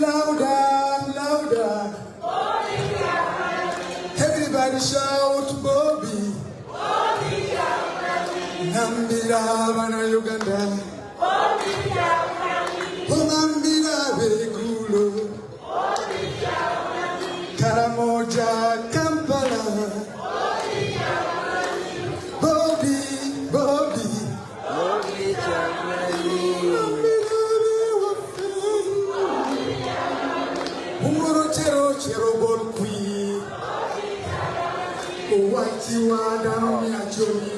louder, louder. Everybody shout, Bobby. Nambira wana Uganda. Nambira Begulo. Karamoja Kampala. Bobby, Bobby. Chero bol kui. Owachi wa dano mi achoni.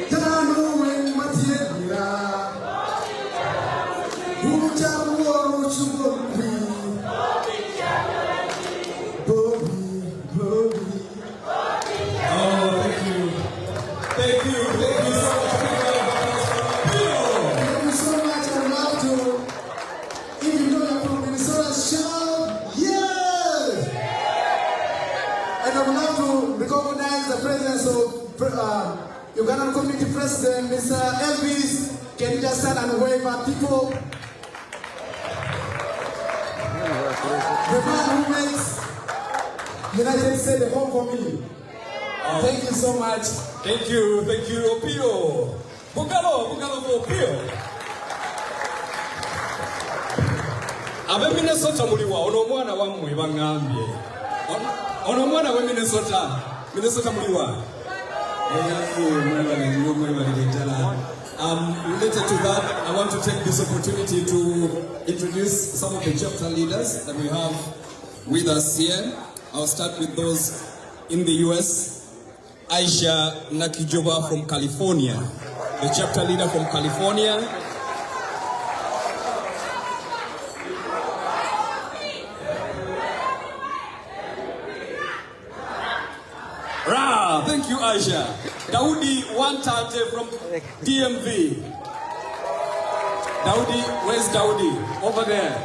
Dano wen matiera. Uja wo chubol kui. Bobby, Bobby. Oh, thank you. Thank you. Thank you so much. Thank you so much. I love to. If you know you're from Minnesota, shout yes! And I would love to recognize the presence of Ugandan Community President, Mr. Elvis. Can you just stand and wave at people? The man who makes United States a home for me. Thank you so much. Thank you, Opio. Bugalo for Opio. Abe Minnesota muliwa, ono mwana wamwe bangambye. Ono mwana we Minnesota muliwa. Related to that, I want to take this opportunity to introduce some of the chapter leaders that we have with us here. I'll start with those in the US. Aisha Nakijoba from California, the chapter leader from California. Thank you, Aisha. Daudi Wantate from DMV. Daudi, where's Daudi? Over there.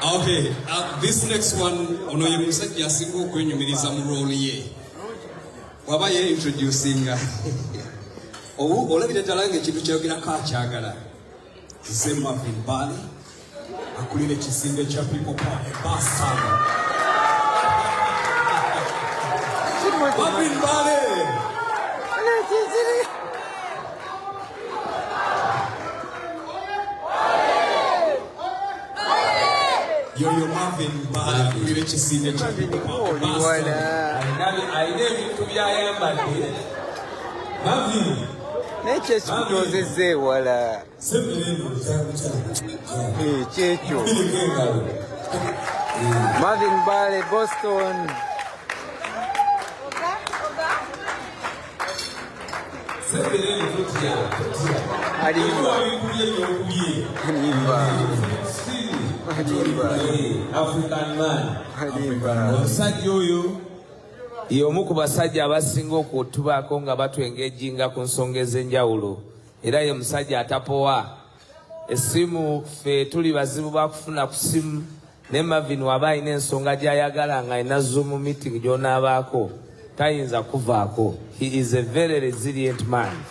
Okay, this next one, Onoye Musaki Asigo kwenye miliza muroliye. Wabaye introducing. Olabide talange chitu chayogera kachagala. Zema Vimbali. Akulile chisinde cha people power bastard. Marvin Bale. Yo Marvin Bale akulile chisinde cha people power bastard. Aine vitu byayambadde. Marvin Neche sikutozeze wala checho Marvin Bale, Boston. African man. Osajoyo. Yomu ku basajja abasinga okutubaako nga batwengejinga ku nsonga ez'enjawulo. Era ye musajja atapowa. Essimu ffe tuli bazibu bakufuna ku simu. Ne Marvin waba alina ensonga gy'ayagala nga alina Zoom meeting gy'onaabaako. Tayinza kuvaako. He is a very resilient man.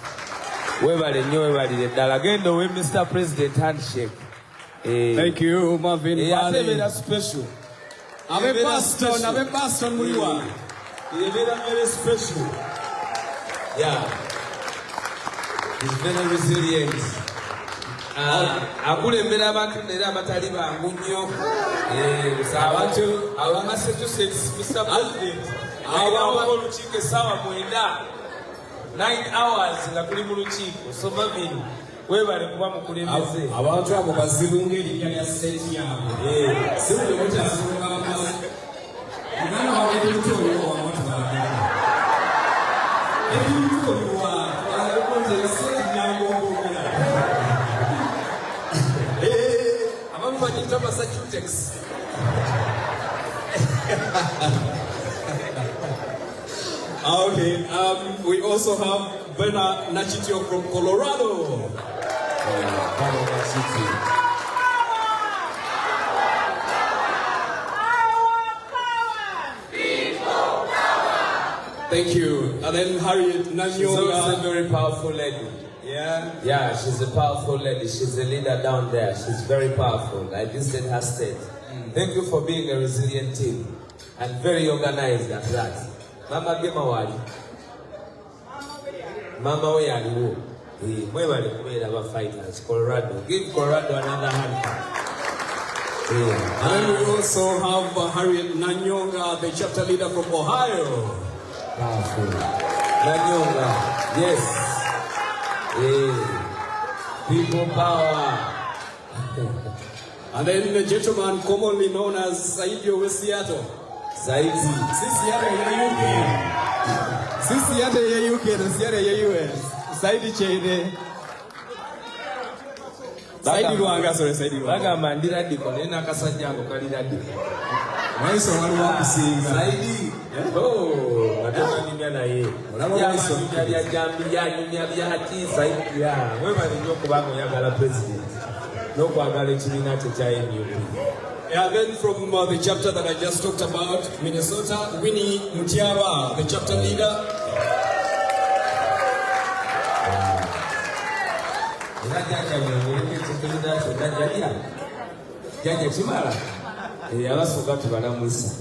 Webale nnyo webalire ddala. Genda owe Mr. President handshake. Thank you, Marvin Bale. Ate beera special. Abe Boston muliwa. He's very special. Yeah. He's very resilient. Akulembera abantu nera abatali bangu nnyo. Abantu aba Massachusetts, Mr. President. Abawo olukiiko essaawa 9 hours nga tuli mu lukiiko. So Marvin, webale kuba mukulembeze. Abantu abo bazibu ng'erinnya lya state yaabwe. Si buli omu kyasonga bamaze. Uganda wabadde lutoolyo wamatu balagala. Ebitutoolwa walabikonze state nyangongogola. Abamu banyita Massachusetts. Okay, we also have Bernard Nachitio from Colorado. Thank you. And then Harriet She's also a Nanyonga. very powerful lady. Yeah, she's a powerful lady. She's a leader down there. She's very powerful. I visited her state. Thank you for being a resilient team and very organized at that. Mama Gema Wali. Mama Oyaliwo. We were the fighters. Colorado. Give Colorado another hand. And then we also have Harriet Nanyonga, the chapter leader from Ohio. Powerful. Nanyonga. Yes. People power. And then the gentleman commonly known as Saidio West Seattle. Saidi. Sisi yate ya UK. Sisi yate ya UK na Seattle ya US. Saidi Chede. Saidi Luanga, sorry, Saidi Luanga. Baga mandira diko nena kasajja ngo kalira diko. Waiso wali wakusinga. Saidi. Oh, nataka nimya na ye. Waiso ya jambi ya nyumya bya haki Saidi ya. Wewe ndio kubango yagala president. No kwagala chimina cha NUP. And then from the chapter that I just talked about, Minnesota, Winnie Mutiaba, the chapter leader. Jaja chimala abasoka tubalamuisa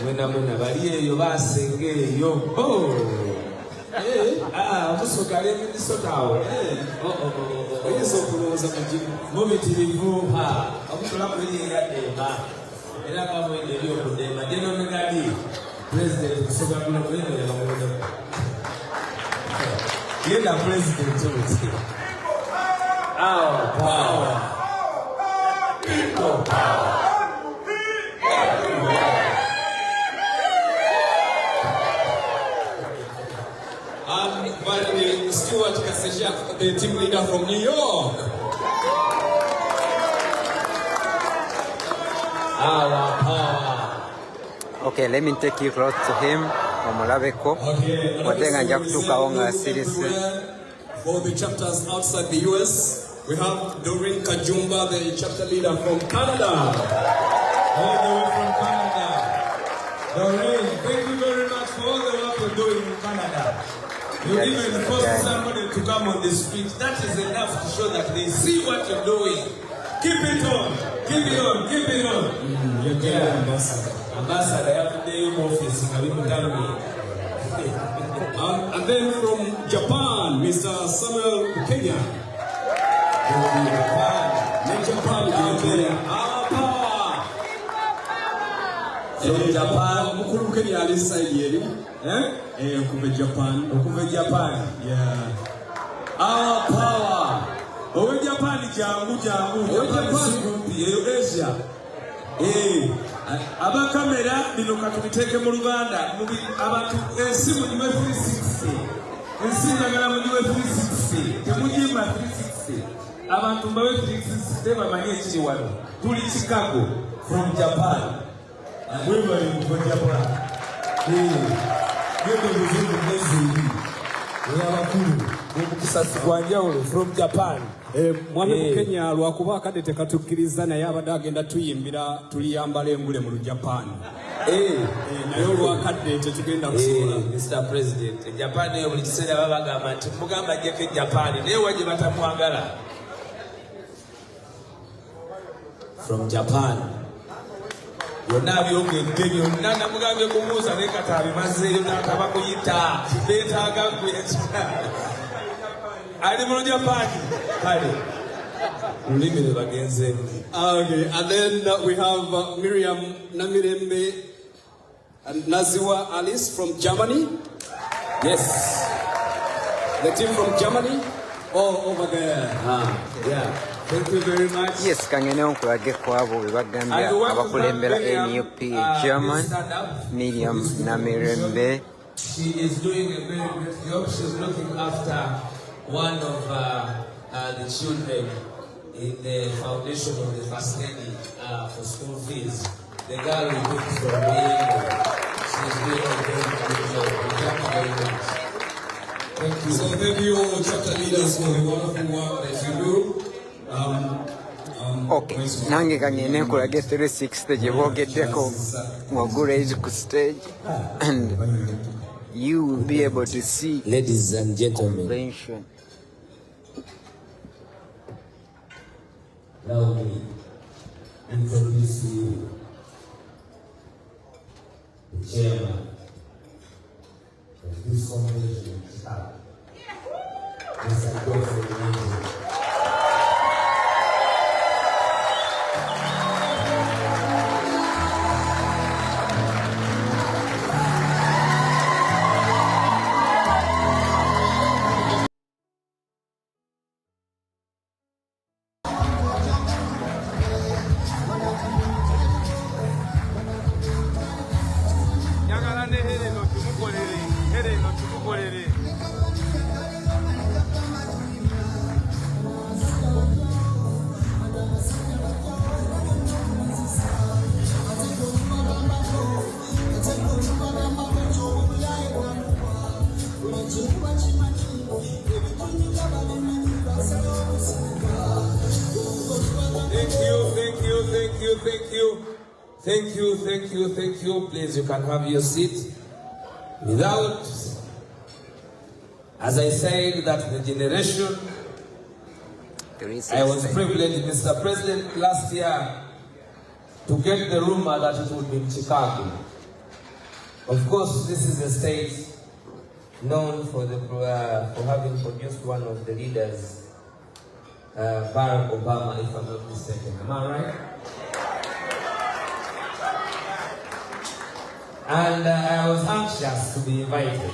mwena bali eyo basenge eyo musoka le Minnesota awo Oyinza okulowooza mubitirivu omukola kuli yadema era kamwenge eri okudema genominali president kusoka kuno kweno yamuwono yenda president uti power. People power. Finally, Stuart Kasirye, the team leader from New York. Our power. Okay, let me take you close to him. Omulabeko. Watenga nja kutukawo nga asirise. For the chapters outside the US, we have Doreen Kajumba, the chapter leader from Canada. All the way from Canada. Doreen, thank you very much for all the work you're doing in Canada. You even forced somebody to come on the street. That is enough to show that they see what you're doing. Keep it on. Keep it on. Keep it on. You're getting ambassador. Ambassador, every day in office. And then from Japan, Mr. Samuel Kenya. Japan down there. Our power. From Japan. Mukuru Kenya alisaidia. Okuva Japan. Okuva Japan. Yeah. Our power. Owe Japan jangu. Owe Japan. Asia. Aba kamera bino katubiteke mu Luganda abantu ensimu nywe 360 ensinagala mu nywe 360 temujima 360 abantu mbawe 360 bamanye ekiri wano tuli Chicago from Japan we were from Japan yego bizibu nezili we abakulu okukisasi kwa njawulo from Japan. Mwami Kenya lwakuba akadde katukkiriza naye abadde agenda tuyimbira tuliyambala engule mu Japan. Naye olwakadde tetugenda kusobola. Mr. President, Japan eyo buli kiseera baba bagamba nti mugamba ajjeko Japan naye wajje batamwagala. From Japan. Yonna byongedde byonna namugambye kumuuza naye kati abimazeeyo n'ataba kuyita beetaaga nkuyakika. Ali mu Japan. Kale. Lulimi bagenze. Okay, and then we have Miriam Namirembe and Naziwa Alice from Germany. Yes. The team from Germany. Oh, over there. Yeah. Thank you very much. Yes, kangene onkulage kwabo bebagambya abakulembera NUP German. Miriam Namirembe. She is doing a very great job. She's looking after one of the children in the foundation of the first lady for school fees. The girl we took from Diego. She's doing a very good job. Thank you very much. Thank you. So thank you all chapter leaders for the wonderful work that you do. Okay, nange kangene nkulage 360 gye boogeddeko waggulu ezi ku stage and you will be able to see Ladies and gentlemen, convention. allow me to introduce to you the chairman of this convention in Chicago, Mr. Thank you. Please, you can have your seat. Without, as I said, that the generation, I was privileged, Mr. President, last year to get the rumor that it would be in Chicago. Of course, this is a state known for having produced one of the leaders, Barack Obama, if I'm not mistaken. Am I right? And I was anxious to be invited.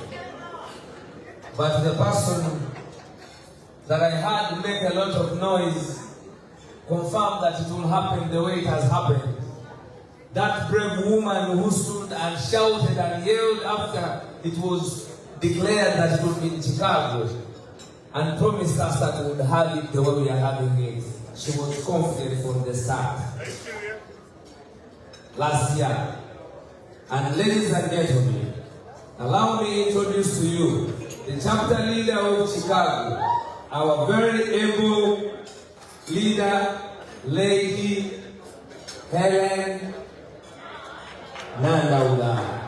But the person that I had make a lot of noise confirmed that it will happen the way it has happened. That brave woman who stood and shouted and yelled after it was declared that it would be in Chicago and promised us that we would have it the way we are having it. She was confident from the start. Last year. And ladies and gentlemen, allow me to introduce to you the chapter leader of Chicago, our very able leader, Lady Helen Nandaula.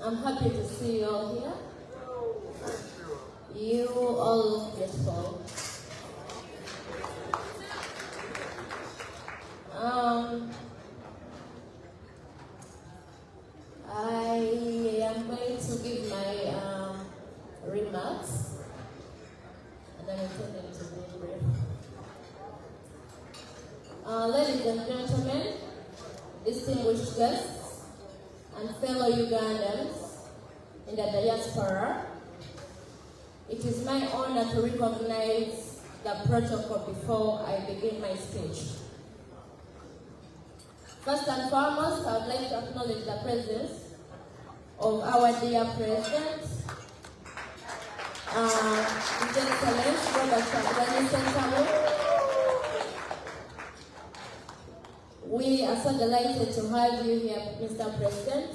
I'm happy to see you all here. You all look beautiful. I am going to give my remarks, and I'm intending to be brief. Ladies and gentlemen, distinguished guests, and fellow Ugandans in the diaspora, it is my honor to recognize the protocol before I begin my speech. First and foremost, I would like to acknowledge the presence of our dear President, His Excellency Robert Kyagulanyi. We are so delighted to have you here, Mr. President.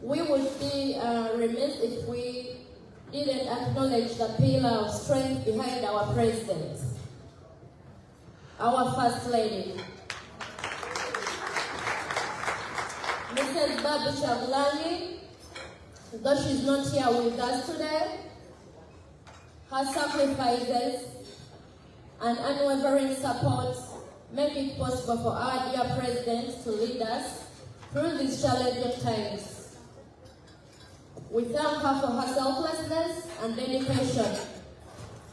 We would be remiss if we didn't acknowledge the pillar of strength behind our President, our First Lady, Mrs. Kyagulanyi. Though she's not here with us today, her sacrifices and unwavering support make it possible for our dear President to lead us through these challenging times. We thank her for her selflessness and dedication.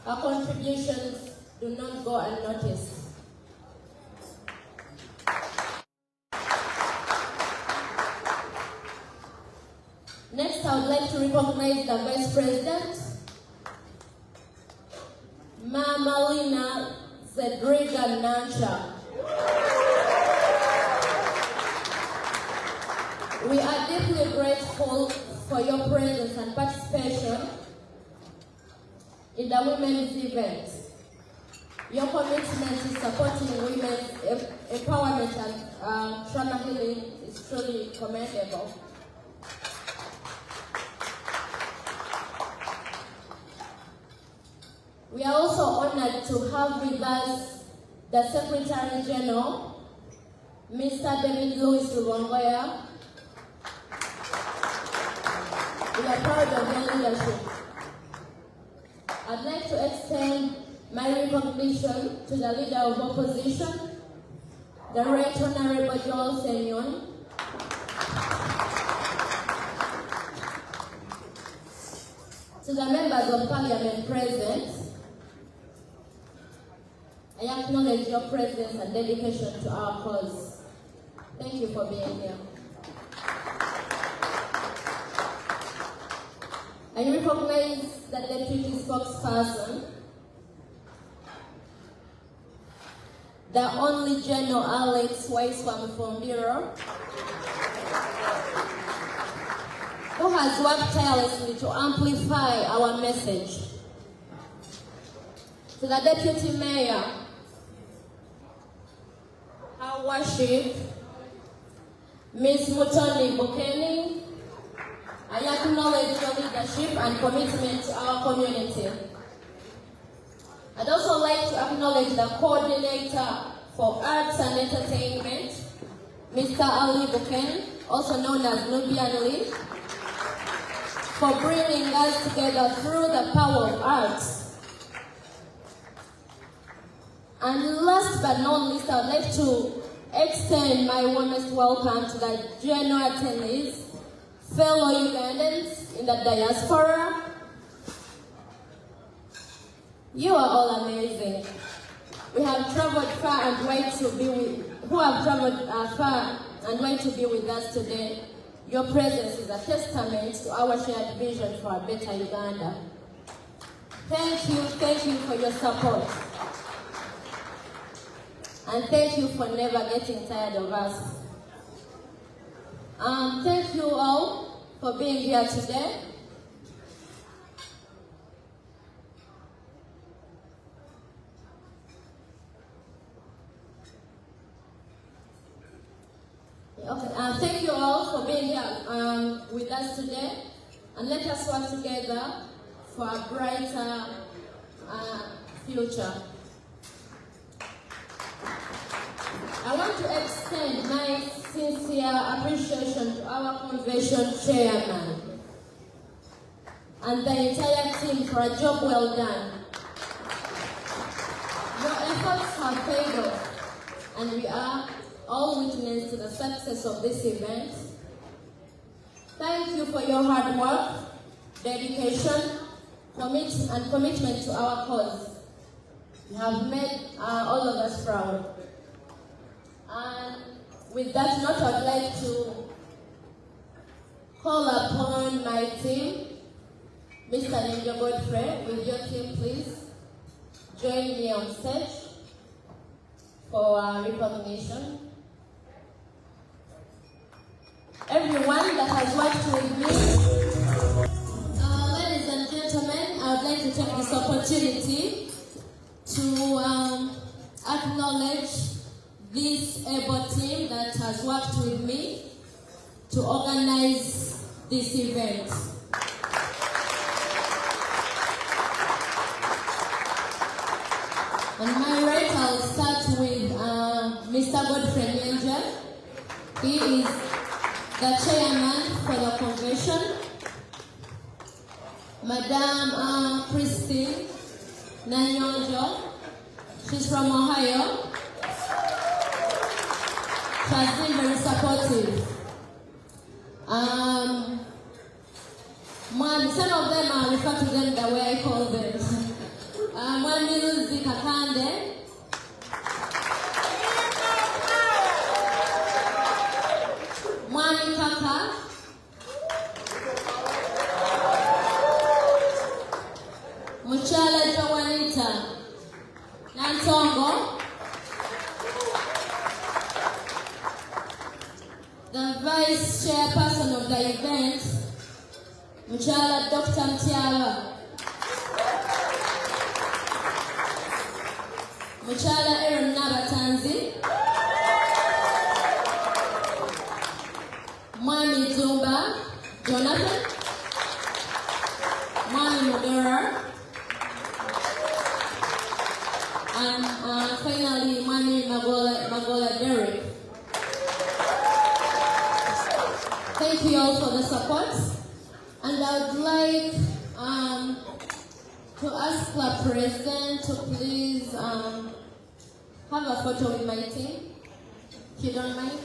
Her contributions do not go unnoticed. Next, I would like to recognize the Vice President, Mama Lina Zedriga Nancha. We are deeply grateful for your presence and participation in the women's event. Your commitment to supporting women's empowerment and trauma healing is truly commendable. We are also honored to have with us the Secretary General, Mr. David Louis Luongoya. We are proud of your leadership. I'd like to extend my recognition to the Leader of Opposition, the Right Honorable Joel Senyon, to the members of Parliament present. I acknowledge your presence and dedication to our cause. Thank you for being here. I recognize the Deputy Spokesperson, the only General Alex Waiswam from Bureau, who has worked tirelessly to amplify our message. To the Deputy Mayor, Her Worship, Ms. Mutoni Bukeni, I acknowledge your leadership and commitment to our community. I'd also like to acknowledge the coordinator for arts and entertainment, Mr. Ali Buken, also known as Nubian Lee, for bringing us together through the power of arts. And last but not least, I would like to extend my warmest welcome to the general attendees, fellow Ugandans in the diaspora. You are all amazing. We have traveled far and wide to be with, who have traveled far and wide to be with us today. Your presence is a testament to our shared vision for a better Uganda. Thank you for your support. And thank you for never getting tired of us. Thank you all for being here today. Okay. Thank you all for being here with us today, and let us work together for a brighter future. I want to extend my sincere appreciation to our convention chairman and the entire team for a job well done. Your efforts have paid off, and we are all witness to the success of this event. Thank you for your hard work, dedication, and commitment to our cause. You have made all of us proud. And with that note, I'd like to call upon my team, Mr. Ninja Godfrey. With your team, please join me on stage for recognition. Everyone that has worked with me, ladies and gentlemen, I would like to take this opportunity to acknowledge this able team that has worked with me to organize this event. On my right, I'll start with Mr. Godfrey Ninja. He is the chairman for the convention. Madame Christine Nanyonjo, she's from Ohio. She has been very supportive. Some of them I refer to them the way I call them. Mwamiruzi Kakande, Mwami Kaka, Muchala Tawanita, Nantongo, the vice chairperson of the event, Muchala Dr. Mtiala, Muchala Aaron Nabatanzi, Mwami Zumba Jonathan, Mwami Modera, Brother Derek. Thank you all for the support. And I would like to ask the President to please have a photo with my team, if you don't mind.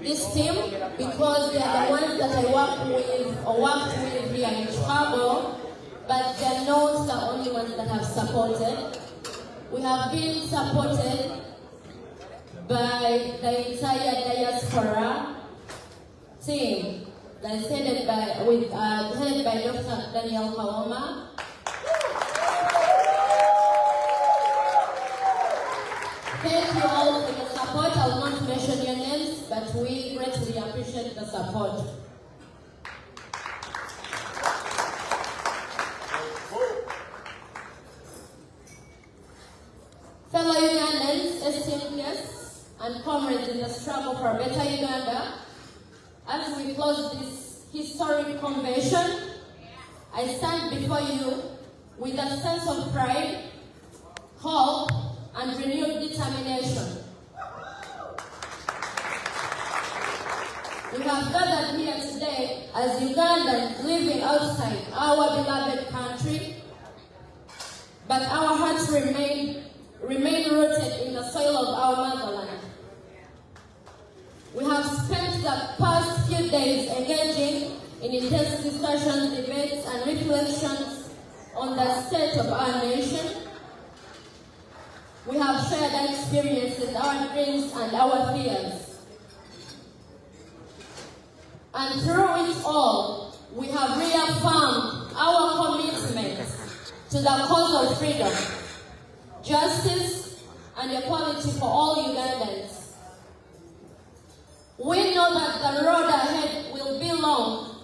This team because they are the ones that I worked with here in Chicago, but they're not the only ones that have supported. We have been supported by the entire diaspora team that is headed by Dr. Daniel Kaoma. Thank you all for your support. I will not mention your names, but we greatly appreciate the support. Fellow Ugandans, esteemed guests, and comrades in the struggle for a better Uganda, as we close this historic convention, I stand before you with a sense of pride, hope, and renewed determination. We have gathered here today as Ugandans living outside our beloved country, but our hearts remain rooted in the soil of our motherland. We have spent the past few days engaging in intense discussions, debates, and reflections on the state of our nation. We have shared our experiences, our dreams, and our fears. And through it all, we have reaffirmed our commitment to the cause of freedom, justice, and equality for all Ugandans. We know that the road ahead will be long.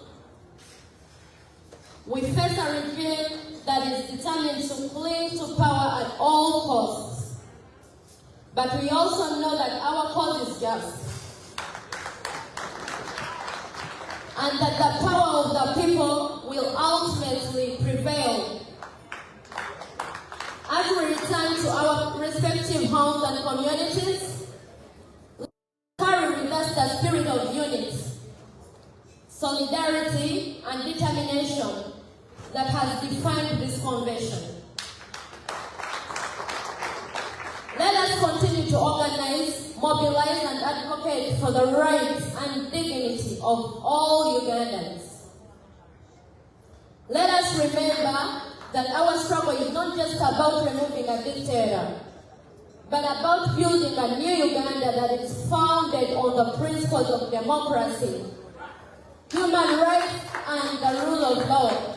We face a regime that is determined to cling to power at all costs. But we also know that our cause is just, and that the power of the people will ultimately prevail. As we return to our respective homes and communities, let's carry with us the spirit of unity, solidarity, and determination that has defined this convention. Let us continue to organize, mobilize, and advocate for the rights and dignity of all Ugandans. Let us remember that our struggle is not just about removing a dictator, but about building a new Uganda that is founded on the principles of democracy, human rights, and the rule of law.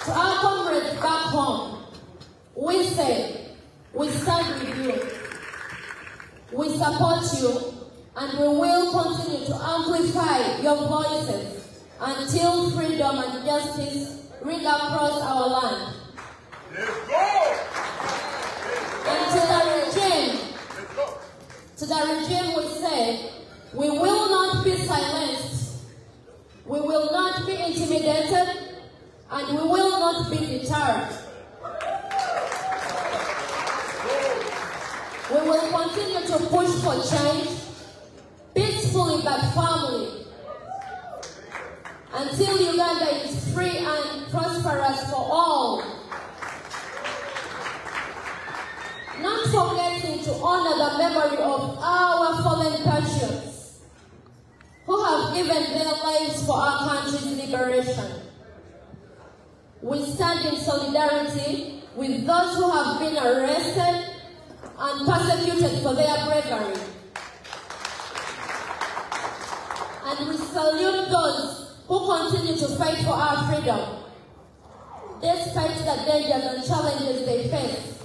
To our comrades back home, we say, we stand with you, we support you, and we will continue to amplify your voices until freedom and justice ring across our land. Let's go! And to the regime we say, we will not be silenced, we will not be intimidated, and we will not be deterred. We will continue to push for change, peacefully but firmly, until Uganda is free and prosperous for all. Not forgetting to honor the memory of our fallen patriots who have given their lives for our country's liberation. We stand in solidarity with those who have been arrested and persecuted for their bravery. And we salute those who continue to fight for our freedom, despite the dangers and challenges they face.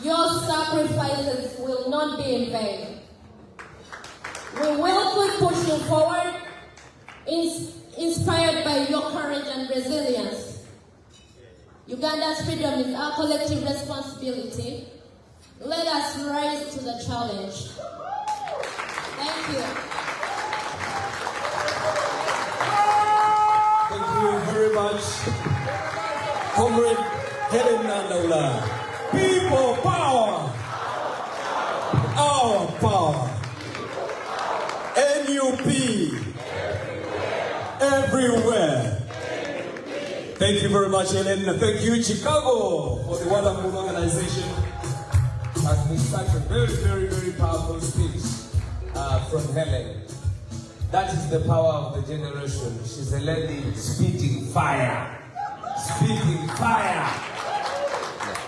Your sacrifices will not be in vain. We will keep pushing forward, inspired by your courage and resilience. Uganda's freedom is our collective responsibility. Let us rise to the challenge. Thank you. Thank you very much, Comrade Helen Nandaula. People power, our power. NUP, everywhere. Thank you very much, Helen. Thank you, Chicago, for the wonderful organization. Has been such a very, very, very powerful speech from Helen. That is the power of the generation. She's a lady spitting fire. Spitting fire.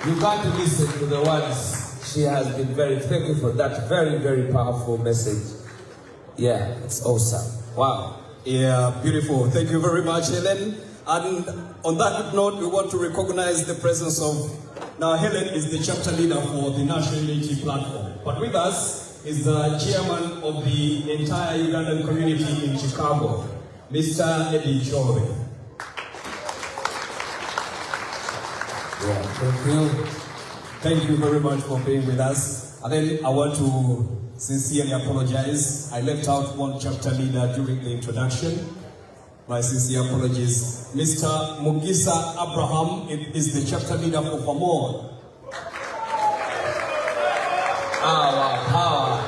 You got to listen to the words. She has been very, thank you for that very, very powerful message. Yeah, it's awesome. Wow. Yeah, beautiful. Thank you very much, Helen. And on that note, we want to recognize the presence of, now Helen is the chapter leader for the National Unity Platform. But with us is the chairman of the entire Ugandan community in Chicago, Mr. Eddie Chore. Yeah, thank you. Thank you very much for being with us. And then I want to sincerely apologize. I left out one chapter leader during the introduction. My sincere apologies. Mr. Mugisa Abraham is the chapter leader for Famon. Our power.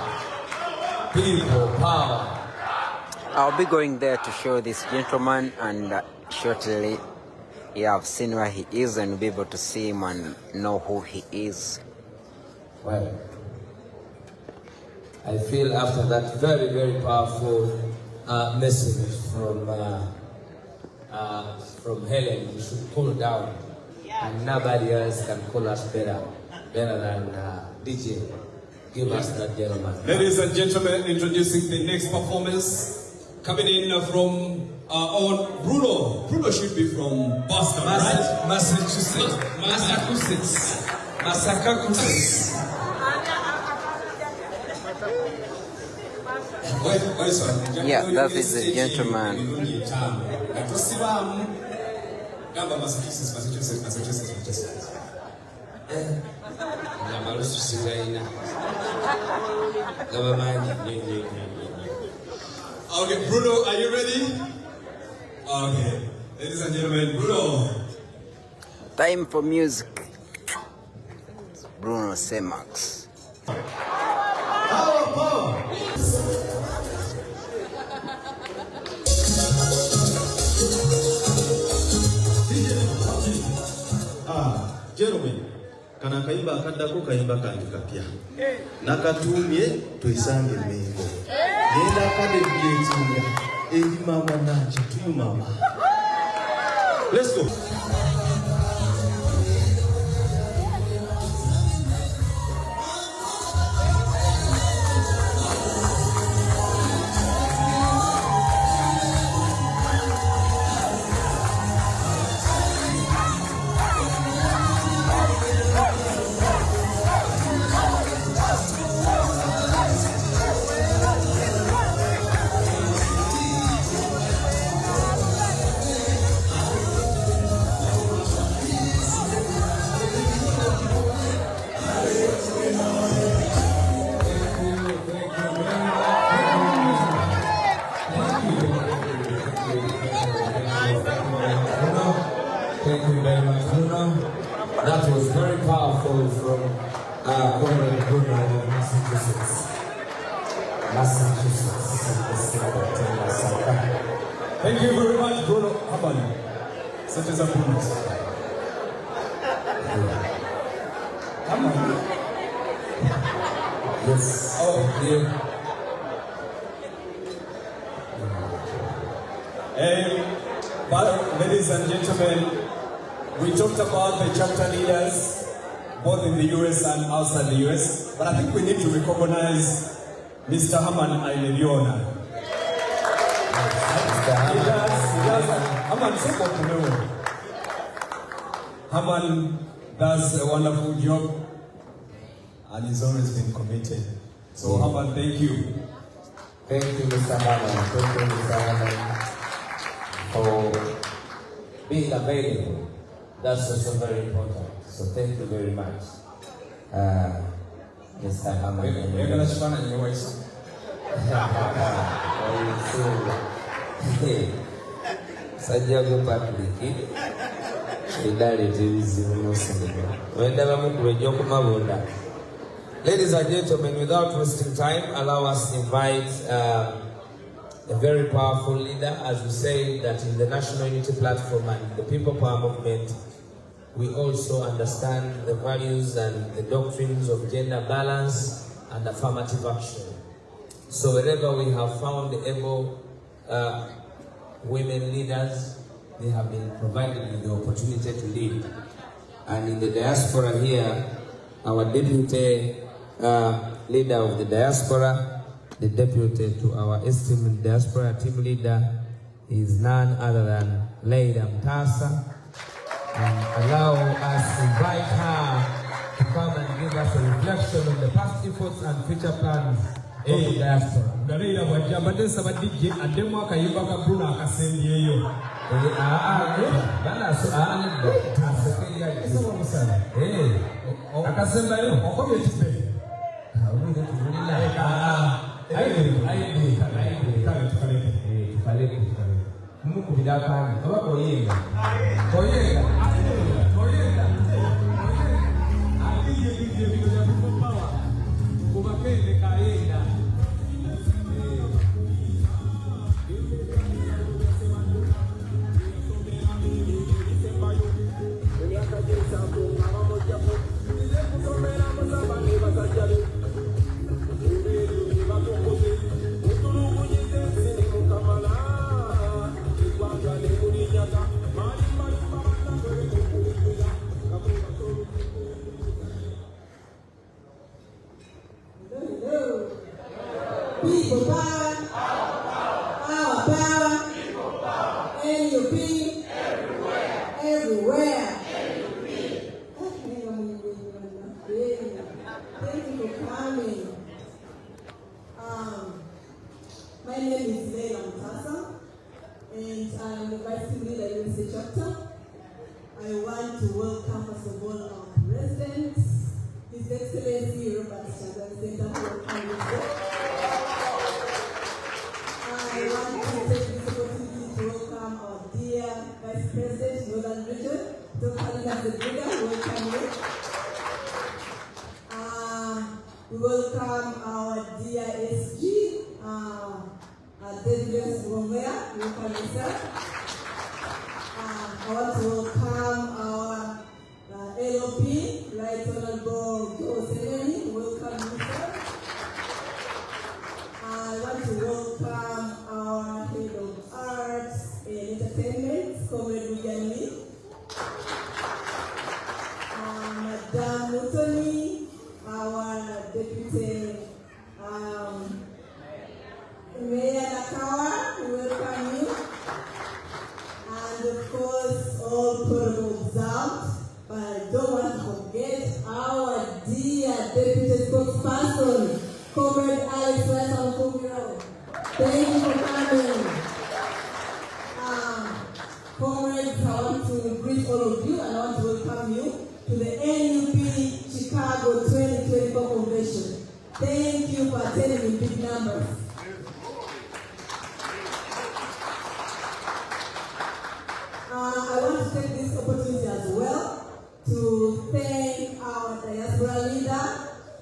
People power. I'll be going there to show this gentleman, and shortly you have seen where he is and you'll be able to see him and know who he is. Well, I feel after that very, very powerful message from Helen, we should cool down. Yeah. And nobody else can call us better than DJ. Give us that gentleman. Ladies and gentlemen, introducing the next performance, coming in from our own Bruno. Bruno should be from Boston, right? Massachusetts. Yeah, that is the gentleman. Okay, Bruno, are you ready? Okay, ladies and gentlemen, Bruno. Time for music. Bruno Semax. Gentlemen, kana kayimba akaddako kayimba kange kapya nakatumye twesange mengo genda akadebyetinga eri mama nanje tuyu mama. Let's go. That was very powerful from Comrade Bruno of Massachusetts. Thank you very much, Bruno Haban. Such as a bonus. Haban. Yes. Oh, yeah. But ladies and gentlemen, we talked about the chapter leaders, both in the US and outside the US, but I think we need to recognize Mr. Haman Aileliona. He does. Haman, say what you know. Haman does a wonderful job, and he's always been committed. So Haman, thank you. Thank you, Mr. Haman. Thank you, Mr. Haman, for being available. That's also very important. So thank you very much, Mr. Haman. You're going to spend on your voice. Sajjago Patriotic, idali televiziyo n'osinga. Wenda bamukulu ejja okumabunda. Ladies and gentlemen, without wasting time, allow us to invite a very powerful leader. As we say that in the National Unity Platform and the People Power Movement, we also understand the values and the doctrines of gender balance and affirmative action. So wherever we have found able women leaders, they have been provided with the opportunity to lead. And in the diaspora here, our deputy leader of the diaspora, the deputy to our esteemed diaspora team leader is none other than Lady Mtasa. And allow us to invite her to come and give us a reflection on the past efforts and future plans of the diaspora. Galera wajambade sabadije ademo akayimba ka Bruno Kasirye yo. Bana so anido tasekeya isaba musana. Akasemba yo okoye tipe. Awude tubulila. Ayi kale. Mungu bidakani. Abako yenga. Koyenga. Akiye video ya power. Kubakende kayenga. People power, our power, NUP, everywhere. Thank you for coming. My name is Leila Mtasa, and I'm the Vice Leader in the chapter. I want to welcome first of all our President, His Excellency Robert Chagan Center for Fundraising. I want to take this opportunity to welcome our dear Vice President, Northern Region, Dr. Kasirye. Welcome you. We welcome our dear SG, David Wongea. Welcome you, sir. I want to welcome our LOP, Right Honorable Joe Seneni. Welcome you, sir. I want to welcome our Head of Arts and Entertainment, Comrade William Lee. Madame Mutoni, our Deputy Mayor Nakawa, we welcome you. And of course, all protocol observed, but I don't want to forget our dear Deputy Spokesperson, Comrade Alex Wesson. Thank you for coming. Comrades, I want to greet all of you and I want to welcome you to the NUP Chicago 2024 Convention. Thank you for attending in big numbers. I want to take this opportunity as well to thank our diaspora leader,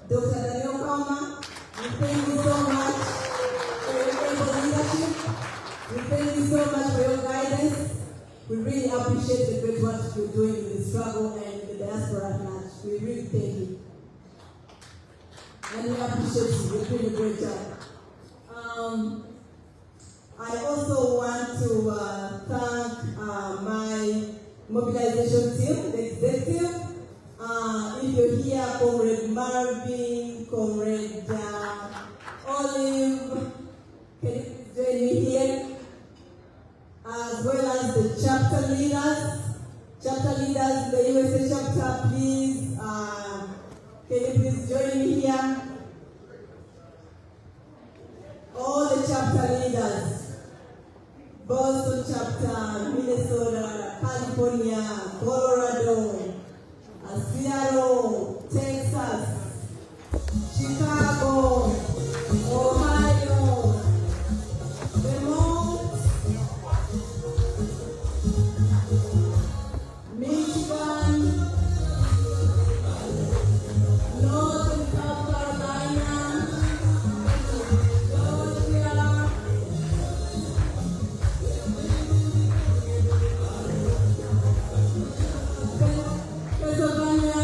Dr. Daniel Kama. We thank you so much for your able leadership. We thank you so much for your guidance. We really appreciate the great work you're doing in the struggle and the diaspora at large. We really thank you. And we appreciate you. You're doing a great job. I also want to thank my mobilization team, the executive. If you're here, Comrade Marvin, Comrade Olive, can you please join me here? As well as the chapter leaders. Chapter leaders, the USA chapter, please, can you please join me here? All the chapter leaders. Boston chapter, Minnesota, California, Colorado, Seattle, Texas, Chicago, Ohio, Vermont, Michigan, North and South Carolina, Georgia, Pennsylvania,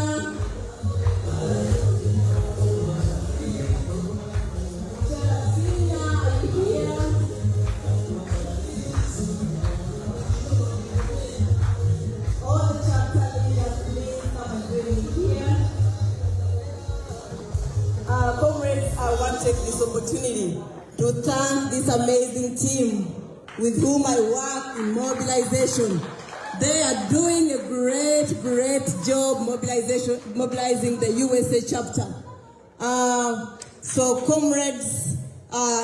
comrades, I want to take this opportunity to thank this amazing team with whom I work in mobilization. They are doing a great job mobilizing the USA chapter. So comrades,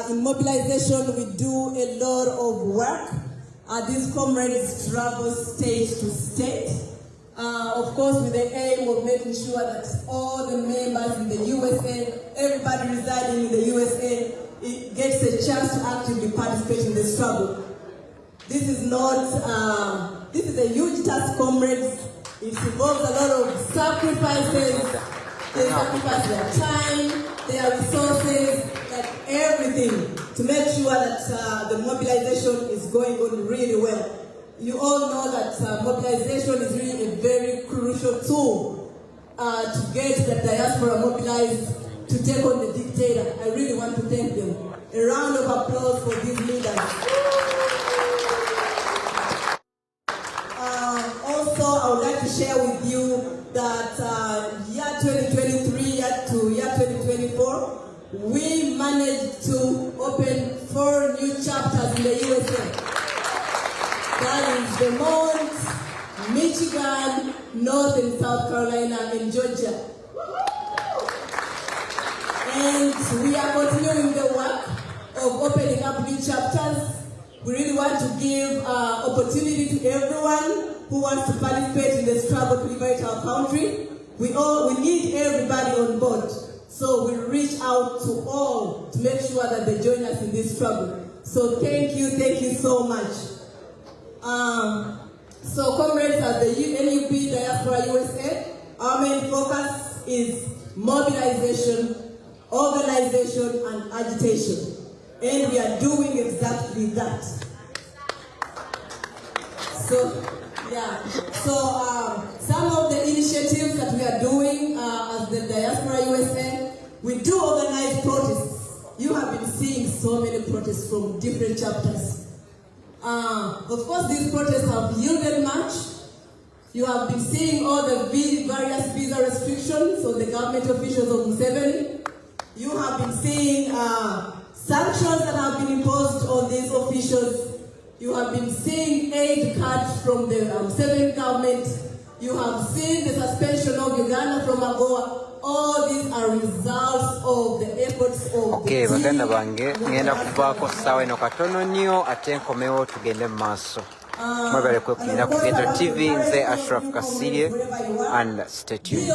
in mobilization we do a lot of work. These comrades travel state to state. Of course, with the aim of making sure that all the members in the USA, everybody residing in the USA, gets a chance to actively participate in the struggle. This is not, this is a huge task, comrades. It involves a lot of sacrifices. They sacrifice their time, their resources, like everything, to make sure that the mobilization is going on really well. You all know that mobilization is really a very crucial tool to get the diaspora mobilized to take on the dictator. I really want to thank them. A round of applause for these leaders. Also, I would like to share with you that year 2023 to year 2024, we managed to open 4 new chapters in the USA. That is Vermont, Michigan, North and South Carolina, and Georgia. And we are continuing the work of opening up new chapters. We really want to give opportunity to everyone who wants to participate in the struggle to liberate our country. We need everybody on board. So we reach out to all to make sure that they join us in this struggle. So thank you so much. So comrades, at the NUP Diaspora USA, our main focus is mobilization, organization, and agitation. And we are doing exactly that. So, yeah. So, some of the initiatives that we are doing as the Diaspora USA, we do organize protests. You have been seeing so many protests from different chapters. Of course, these protests have yielded much. You have been seeing all the various visa restrictions on the government officials of Museveni. You have been seeing sanctions that have been imposed on these officials. You have been seeing aid cuts from the Museveni government. You have seen the suspension of Uganda from AGOA. All these are results of the efforts of the team. baganda bange ngenda kuvaako ssaawa eno katono nnyo ate nkomewo tugende mu maaso. Mwebale kwekunyira ku Keynote TV, nze Ashraf Kasirye, and stay tuned.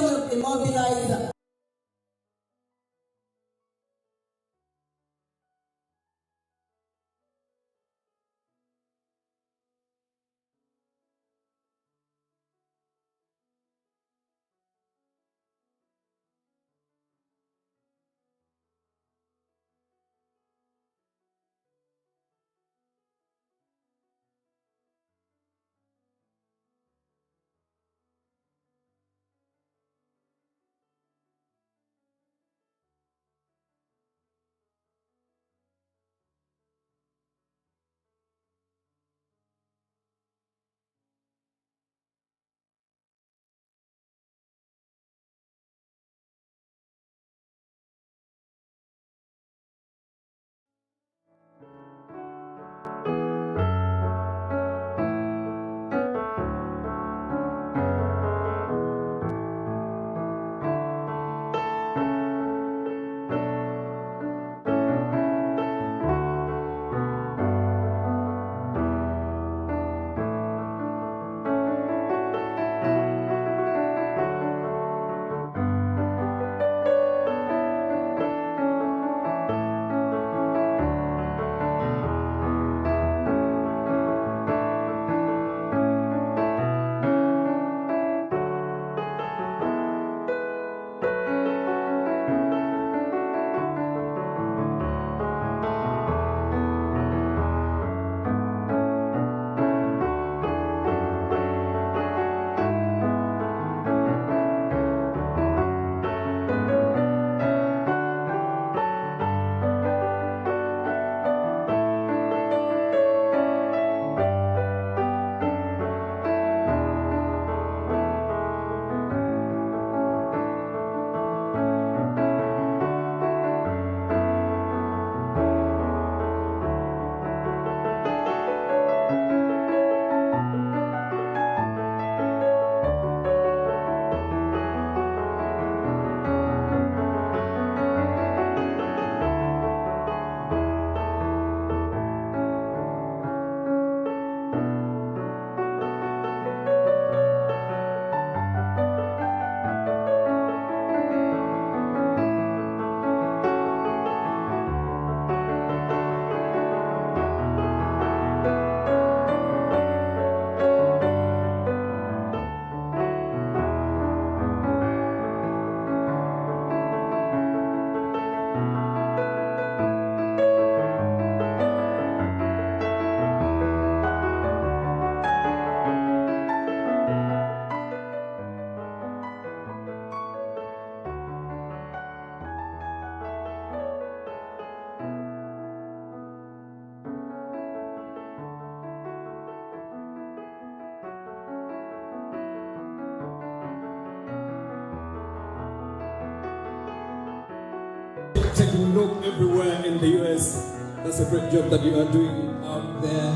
everywhere in the US. That's a great job that you are doing out there.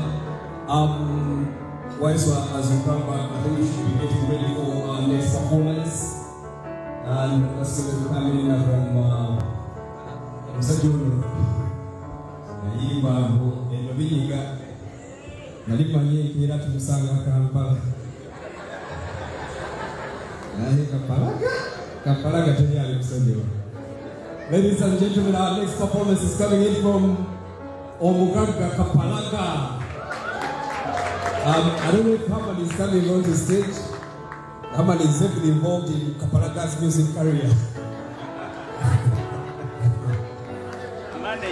As you come back, I think we should be getting ready for our next performance. And that's going to be coming in from Msajono. Yimambo, Eloviga, Nalimani, Kira to Musanga, Kampala. Kapalaga, ladies and gentlemen, our next performance is coming in from Omugaga Kapalaga. I don't know if Haman is coming on the stage. Haman is heavily involved in Kapalaga's music career.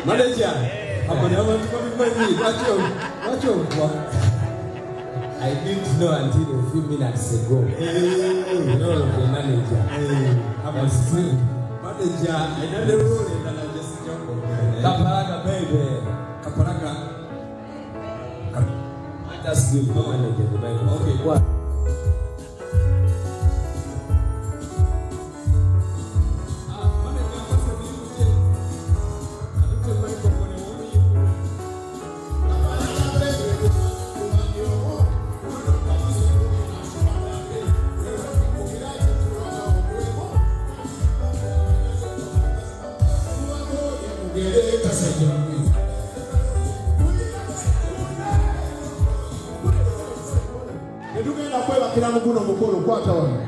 Manager, Haman, I want to come with me. Watch your I didn't know until a few minutes ago. No, manager. Haman still. Manager, I never wrote it and I just jumped. Kapalaga, baby. Kapalaga. That's good. No manager. Okay, what? Kila mkuno mkolo kwa tawana.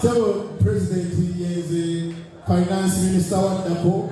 Several president is finance minister what the po.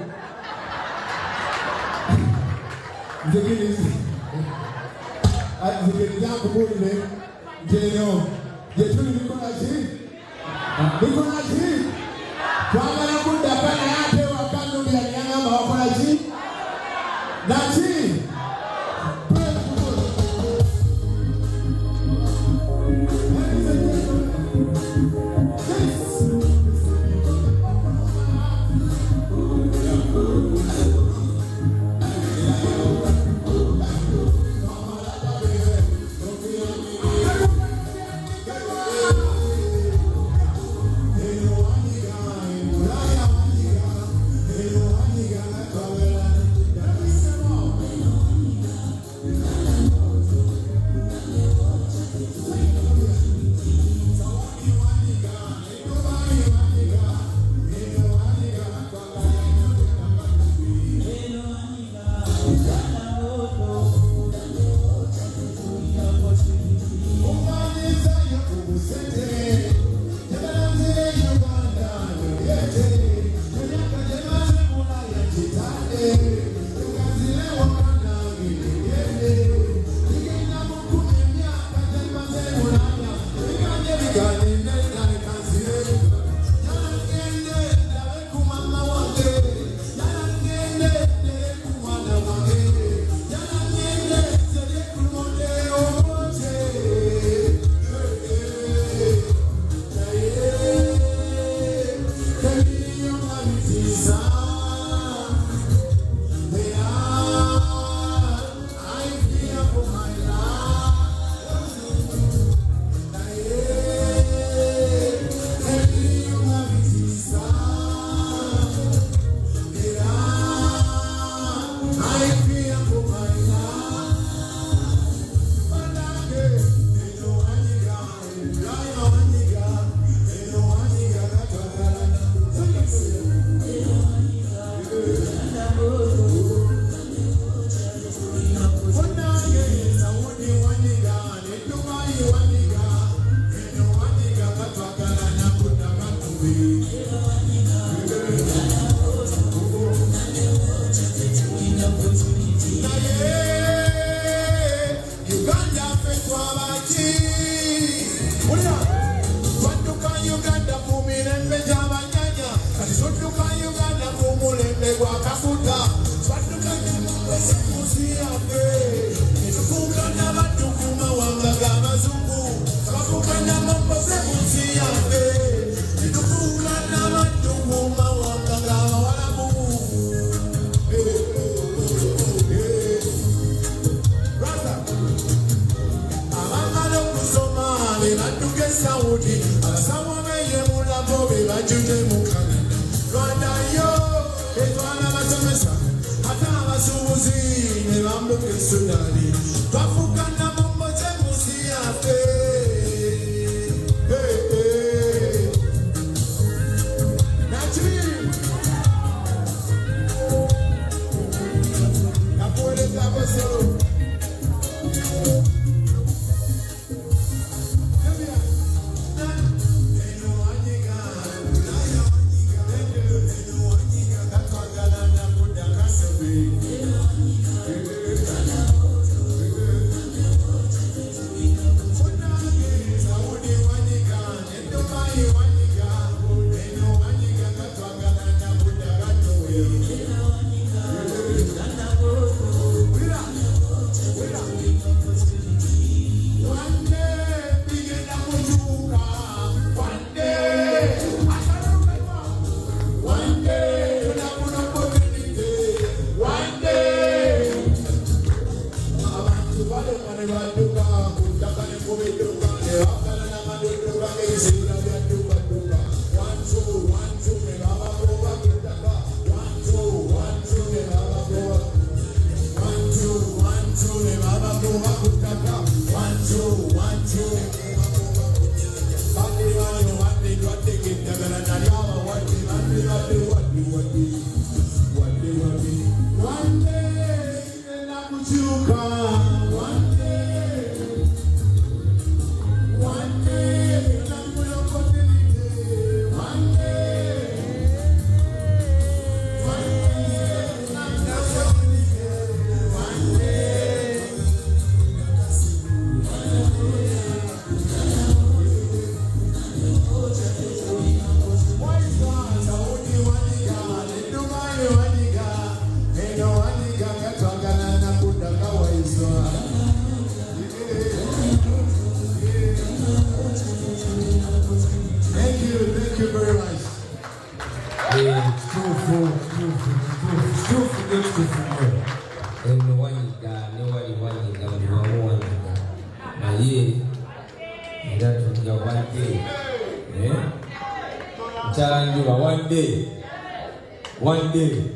One day.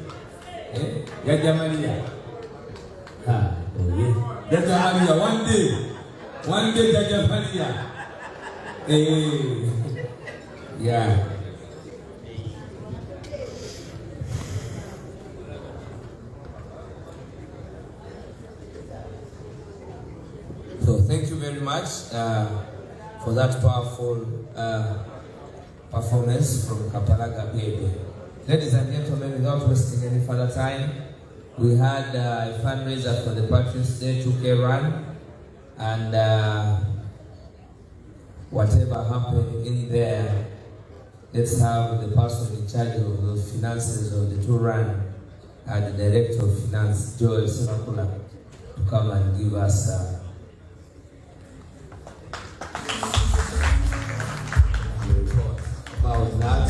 Jaja Maria. Jaja Maria, one day. One day, Jaja Maria. Yeah. So thank you very much for that powerful performance from Kapalaga Baby. Ladies and gentlemen, without wasting any further time, we had a fundraiser for the Patriotic Day 2K run, and whatever happened in there, let's have the person in charge of the finances of the 2 run and the Director of Finance, Joel Sinakula, to come and give us a report about that.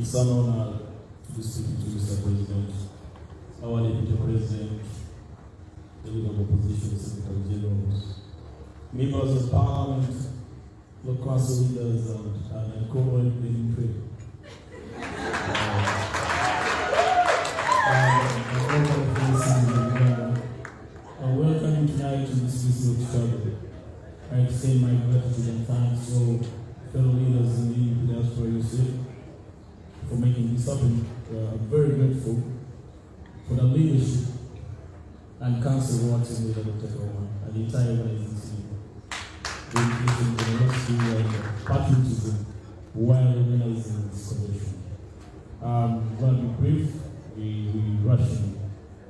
It's an honor to be speaking to Mr. President, our Deputy President, the leader of opposition, Secretary Generals, members of Parliament, local council leaders, and co-workers in trade. I welcome you tonight to this visit of struggle. I extend my gratitude and thanks to fellow leaders in the diaspora USA for making this happen. I'm very grateful for the leadership and council watching with Dr. Kauma and the entire organization. Dedication, generosity, and patriotism while organizing this convention. I'm going to be brief. We rushing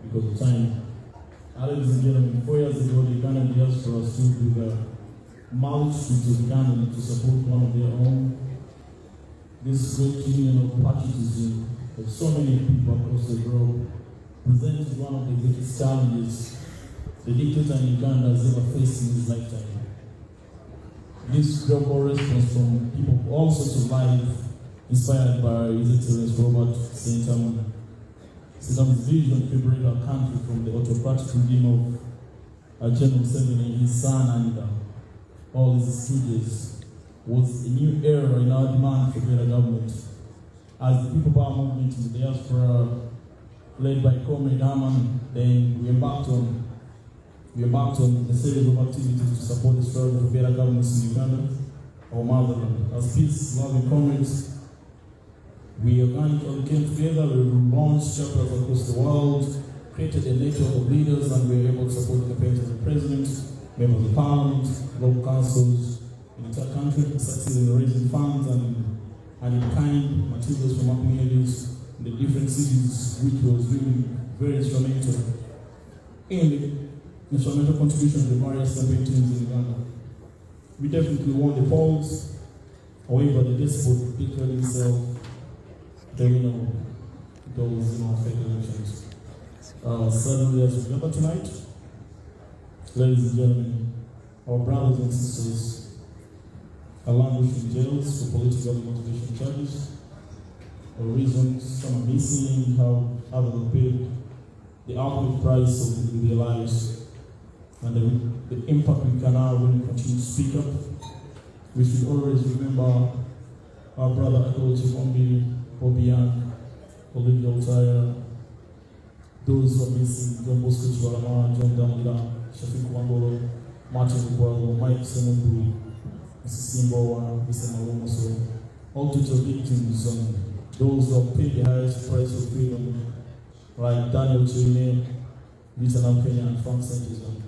because of time. Ladies and gentlemen, 4 years ago, the Ugandan diaspora stood with the multitudes of Ugandans to support one of their own. This great union of patriotism of so many people across the globe presents one of the greatest challenges the dictator in Uganda has ever faced in his lifetime. This global response from people of all sorts of life, inspired by His Excellency Robert St. His vision to liberate our country from the autocratic regime of General Museveni, his son, and all his stooges, was a new era in our demand for better government. As the People Power movement in the diaspora, led by Comrade Haman, then we embarked on a series of activities to support the struggle for better governance in Uganda, our motherland. As peace-loving comrades, we organically came together, we launched chapters across the world, created a network of leaders, and we were able to support the campaigns of the President, members of Parliament, local councils in the entire country, succeeded in raising funds and in-kind materials from our communities in the different cities, which was really very instrumental in the instrumental contribution of the various campaign teams in Uganda. We definitely won the polls. However, the despot declared himself the winner of those fake elections. Suddenly, as we remember tonight, ladies and gentlemen, our brothers and sisters are languishing in jails for political motivation charges, for reasons some are missing, how others have paid the ultimate price of their lives, and the impact we can have when we continue to speak up. We should always remember our brother Akochi Ombi, Obian, Olivia Otaya, those who are missing, John Bosco Chiwarama, John Damula, Shafiq Wangolo, Martin Ukwalo, Mike Semundu, Mrs. Simbowa, Mr. Malumoso, all total victims and those who have paid the highest price of freedom, like Daniel Chile, Vietnam, Kenya, and Frank Saint-Jean.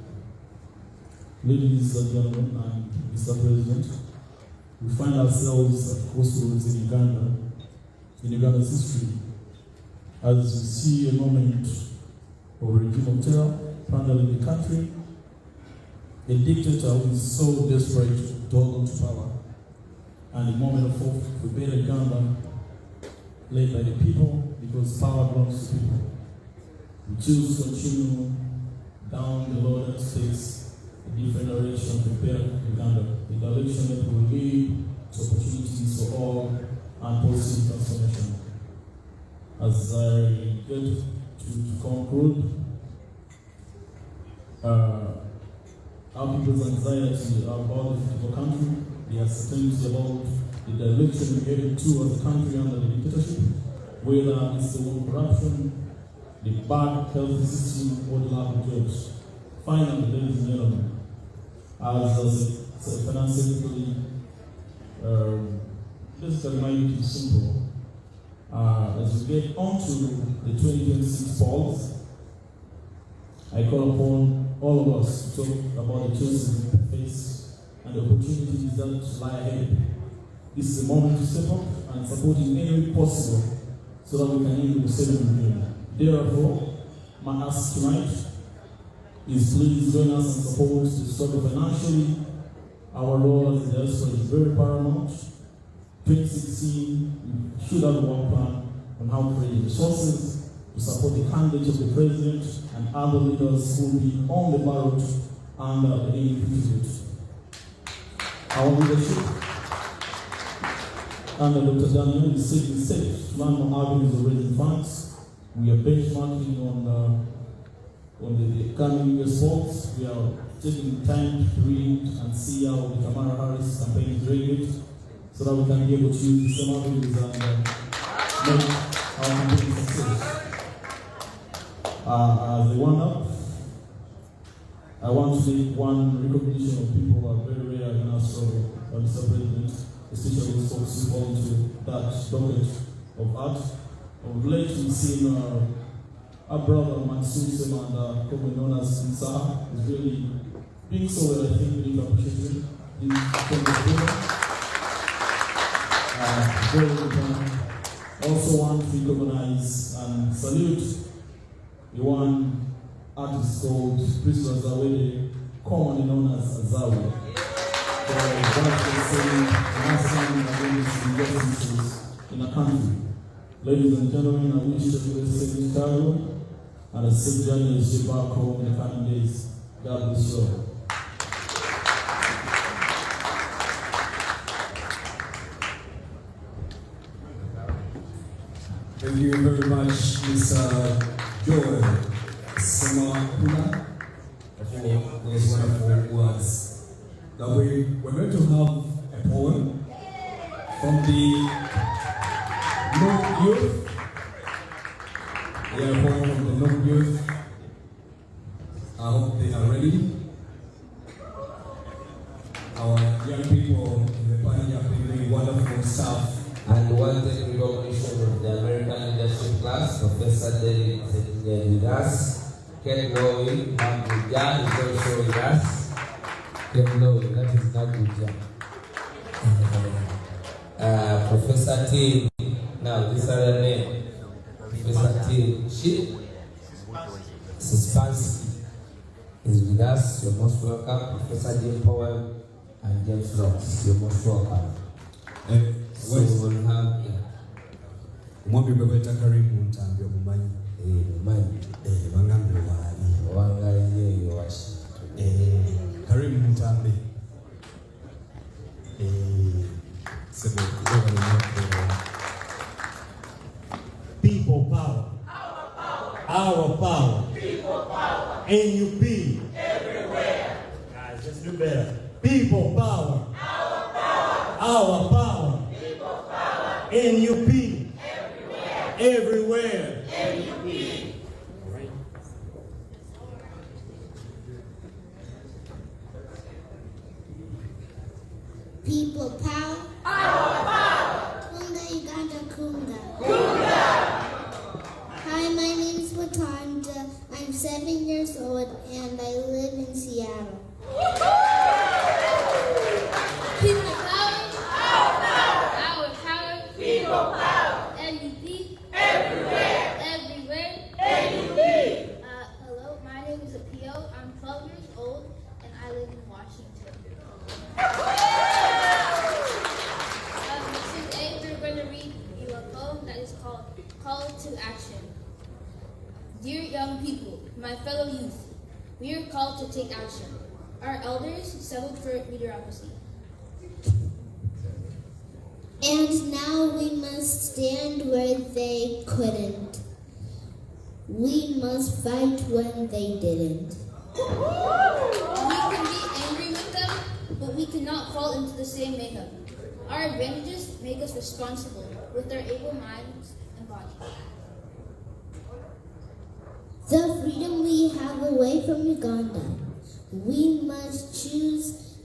Ladies and gentlemen, and Mr. President, we find ourselves at crossroads in Uganda's history, as we see a moment of a regime of terror plundering the country, a dictator who is so desperate to hold on to power, and a moment of hope for better Uganda led by the people, because power belongs to people. We choose to continue down the road that takes a different direction to better Uganda, a direction that will lead to opportunities for all and positive transformation. As I get to conclude, our people's anxiety about the political country, the uncertainty about the direction we're headed to as a country under the dictatorship, whether it's the war corruption, the bad health system, or the lack of jobs. Finally, ladies and gentlemen, as a financially, just to remind you, it's simple. As we get on to the 2026 polls, I call upon all of us to talk about the choices we face and the opportunities that lie ahead. This is a moment to step up and support in any way possible so that we can end the 7 million. Therefore, my ask tonight is please join us and support the struggle financially. Our role as the diaspora is very paramount. 2016, we should have one plan on how to create resources to support the candidates of the president and other leaders who will be on the ballot under the NUPCHICAGO. Our leadership under Dr. Daniel is setting steps to learn more avenues of raising funds. We are benchmarking on the coming US polls. We are taking time to read and see how the Kamala Harris campaign is doing it, so that we can be able to use the same avenues and make our campaign a success. As they wind up, I want to make one recognition of people who are very rare in our struggle, Mr. President, especially those folks who fall into that docket of art. I would like to see our brother Mansour Semanda, commonly known as Insa, is really being so well. I think we need to appreciate him. He's from the people. Very good. I also want to recognize and salute the one artist called Priscilla Zawede, commonly known as Azawi, for saying massive against injustices in a country. Ladies and gentlemen, I wish you a safe in Chicago and a safe journey as you back home in the coming days. God bless you all. Thank you very much, Mr. Joel Semakula, for those wonderful words. Now we're going to have a poem from the North Youth. Yeah, a poem from the North Youth. I hope they are ready. Our young people in the party have been doing wonderful stuff. And wanted recognition of the American leadership class, Professor Derek is with us. Ken Lowe, Abuja is also with us. Ken Lowe, that is not Abuja. Professor T, now this other name, Professor T, she, Suspense is with us. You're most welcome. Professor Jim Powell and James Ross, you're most welcome. So we will have Mwami bebeta karibu mtambio mumanyi. Mumanyi. Wangambe wali. Wangaye yowashi. Karibu mtambi. Sebo kudoga ni mwako. People power. Our power. People power. NUP. Everywhere. Guys, let's do better. People power. Our power. Our power. People power. NUP. Everywhere. Everywhere. NUP. People power. Our power. Kunga Uganda Kunga. Kunga. Hi, my name is Watanda. I'm 7 years old and I live in Seattle. People power. Our power. Our power. People power. NUP. Everywhere. Everywhere. NUP. Hello, my name is Apio. I'm 12 years old and I live in Washington. Today we're going to read you a poem that is called Call to Action. Dear young people, my fellow youth, we are called to take action. Our elders settled for mediocrity. And now we must stand where they couldn't. We must fight when they didn't. We can be angry with them, but we cannot fall into the same mayhem. Our advantages make us responsible with our able minds and bodies. The freedom we have away from Uganda, we must choose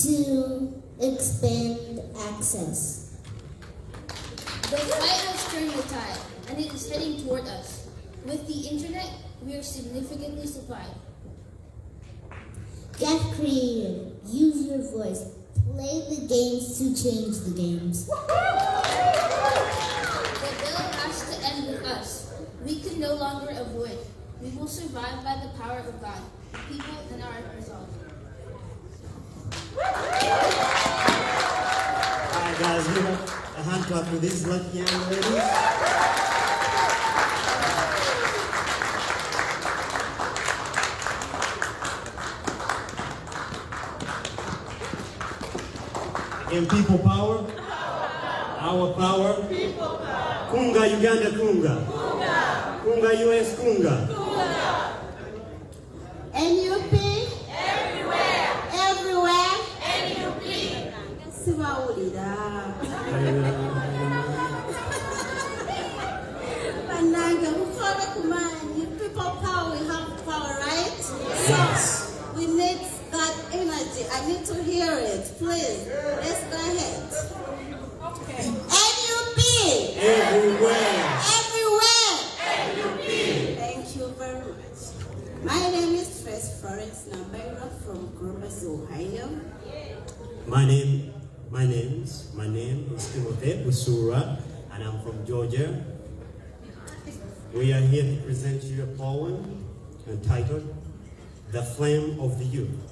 to expand access. The fight has turned the tide, and it is heading toward us. With the internet, we are significantly supplied. Get creative, use your voice, play the games to change the games. The bill has to end with us. We can no longer avoid. We will survive by the power of God, people, and our resolve. All right, guys, give a hand clap for these lucky young ladies. And people power. Our power. People power. Kunga Uganda Kunga. Kunga. Kunga US Kunga. Kunga. NUP? Everywhere. Everywhere? NUP. Sibawulira. Bananga, mukhobe kumanyi. People power, we have power, right? Yes. We need that energy. I need to hear it. Please, let's go ahead. Okay. NUP! Everywhere. Everywhere! NUP. Thank you very much. My name is Florence Nambaira from Columbus, Ohio. My name is Timothy Busura, and I'm from Georgia. We are here to present you a poem entitled The Flame of the Youth.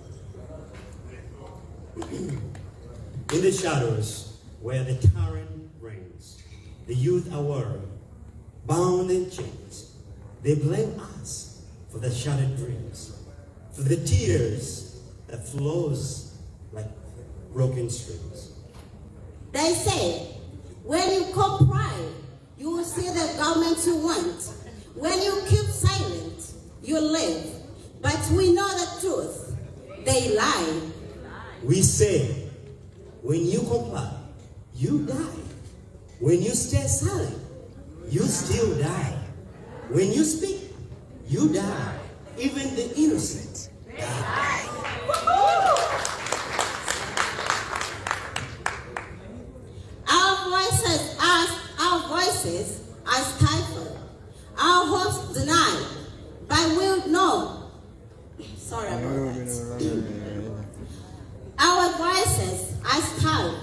In the shadows where the tyrant reigns, the youth are worried, bound in chains. They blame us for the shattered dreams, for the tears that flows like broken strings. They say, when you comply, you will see the government you want. When you keep silent, you live. But we know the truth. They lie. We say, when you comply, you die. When you stay silent, you still die. When you speak, you die. Even the innocent die. Our voices are stifled. Our hopes denied. But we'll know. Sorry about that. Our voices are stifled.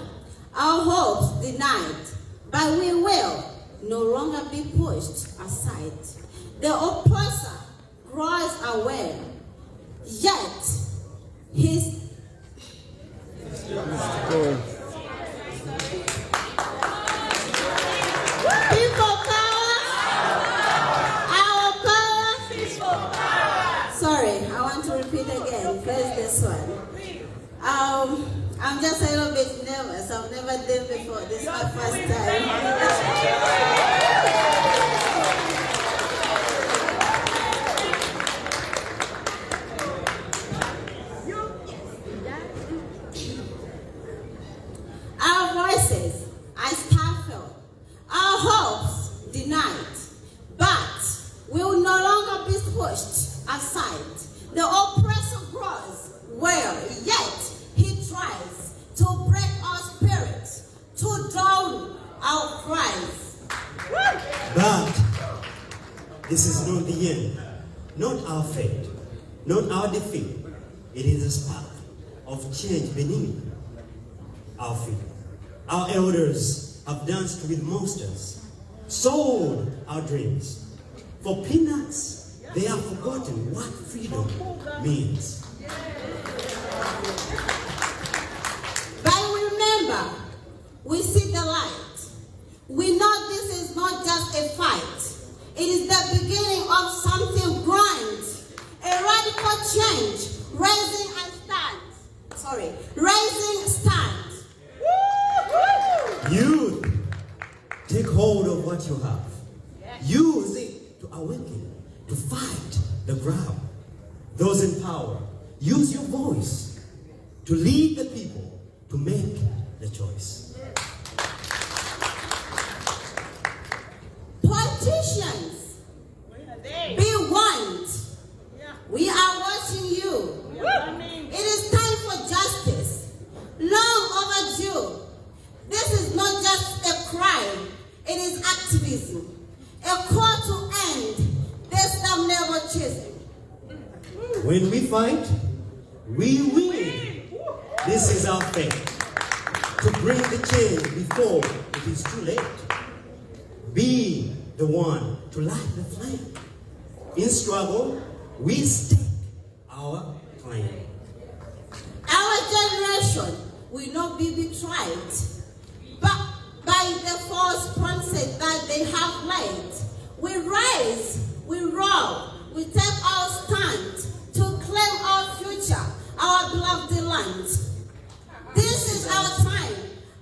Our hopes denied. But we will no longer be pushed aside. The oppressor grows aware. Yet his people power, our power. Sorry, I want to repeat again. First this one. I'm just a little bit nervous. I've never done before. This is my first time. Our voices are stifled. Our hopes denied. But we will no longer be pushed aside. The oppressor grows well, yet he tries to break our spirit, to drown our cries. But this is not the end, not our fate, not our defeat. It is a spark of change beneath our feet. Our elders have danced with monsters, sold our dreams. For peanuts, they have forgotten what freedom means. But remember, we see the light. We know this is not just a fight. It is the beginning of something grand, a radical change, rising stand. Youth, take hold of what you have. Use it to awaken, to fight the ground. Those in power, use your voice to lead the people to make the choice. Politicians, be warned. We are watching you. It is time for justice. Long overdue. This is not just a crime. It is activism. A call to end this nepotism. When we fight, we win. This is our fate. To bring the change before it is too late. Be the one to light the flame. In struggle, we stake our claim. Our generation will not be betrayed but by the false promises that they have laid. We rise, we roar, we take our stand to claim our future, our beloved land. This is our time.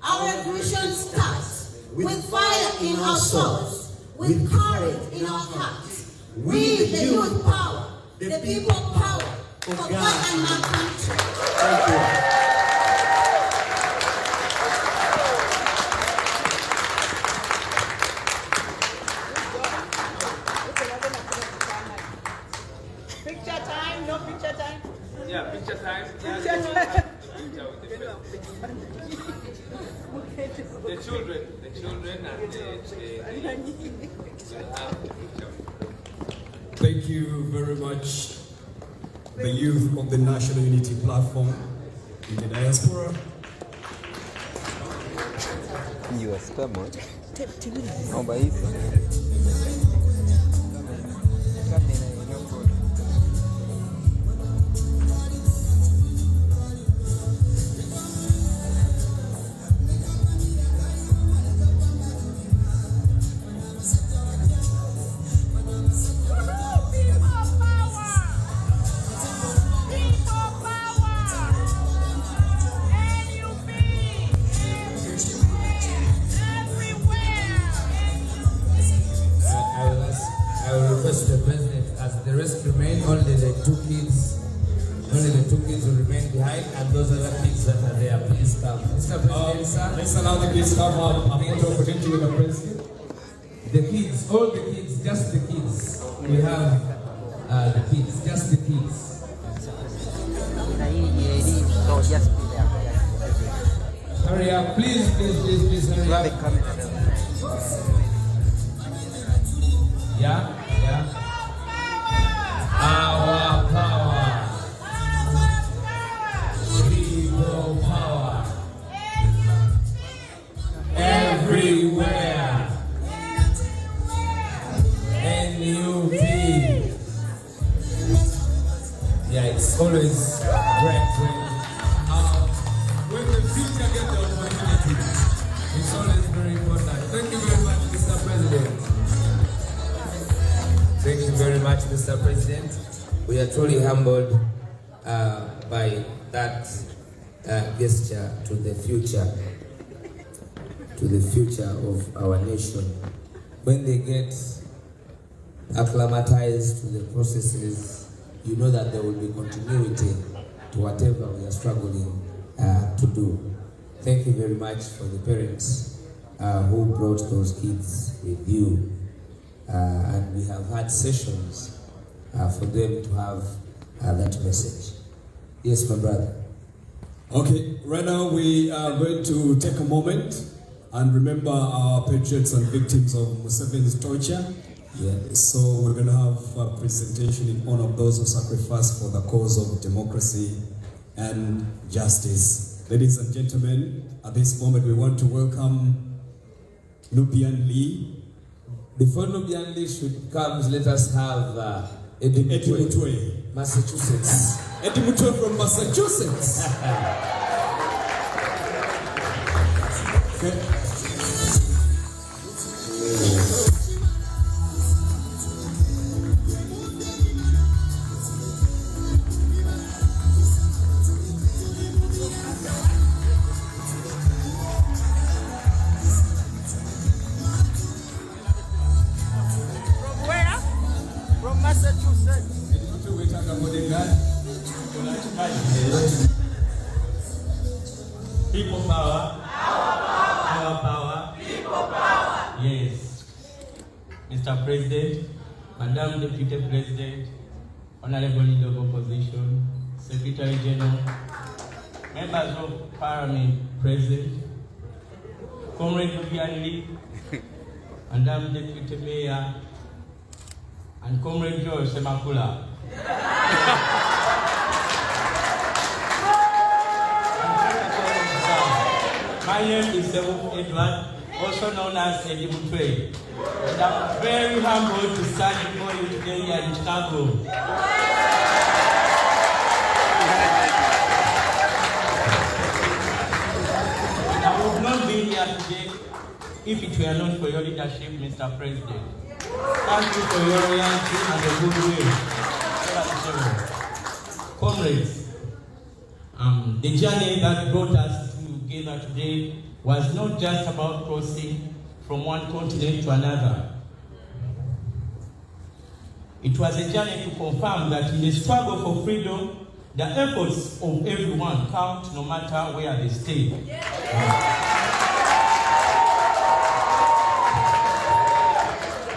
Our revolution starts. with fire in our souls, with courage in our hearts. We, the youth power, the people power, for God and my country. Thank you. Picture time, no picture time. Yeah, picture time. Picture time. The children and Thank you very much, the youth of the National Unity Platform in the diaspora. US, come on. Oh, by it. The president, as the rest remain, only the two kids will remain behind, and those other kids that are there, please come. Mr. President, sir. Let's allow the kids to have a photo opportunity with the president. The kids, all the kids, just the kids. We have the kids, just the kids. So just be there. Hurry up, please, hurry up. Yeah. Our power. People power. Everywhere. NUP. Yeah, it's always great. When the future gets the opportunity, it's always very important. Thank you very much, Mr. President. Thank you very much, Mr. President. We are truly humbled by that gesture to the future of our nation. When they get acclimatized to the processes, you know that there will be continuity to whatever we are struggling to do. Thank you very much for the parents who brought those kids with you. And we have had sessions for them to have that message. Yes, my brother. Okay, right now we are going to take a moment and remember our patriots and victims of Museveni's torture. Yeah. So we're going to have a presentation in honor of those who sacrificed for the cause of democracy and justice. Ladies and gentlemen, at this moment we want to welcome Nubian Lee. Before Nubian Lee should come, let us have Eddie Mutwe, Massachusetts. Eddie Mutwe from Massachusetts. Okay. People power. Our power. People power. Yes. Mr. President, Madam Deputy President, Honorable Leader of Opposition, Secretary General, members of Parliament present, Comrade Nubian Lee, Madam Deputy Mayor, and Comrade George Semakula. My name is Edward, also known as Eddie Mutwe, and I'm very humbled to stand before you today here in Chicago. And I would not be here today if it were not for your leadership, Mr. President. Thank you for your loyalty and the goodwill. Comrades, the journey that brought us together today was not just about crossing from one continent to another. It was a journey to confirm that in the struggle for freedom, the efforts of everyone count no matter where they stay. It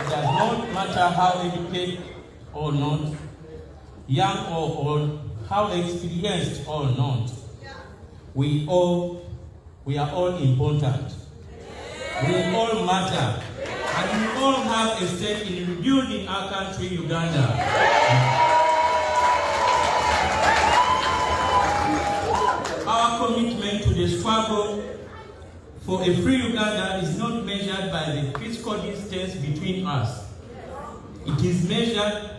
does not matter how educated or not, young or old, how experienced or not. We are all important. We all matter. And we all have a stake in rebuilding our country, Uganda. Our commitment to the struggle for a free Uganda is not measured by the physical distance between us. It is measured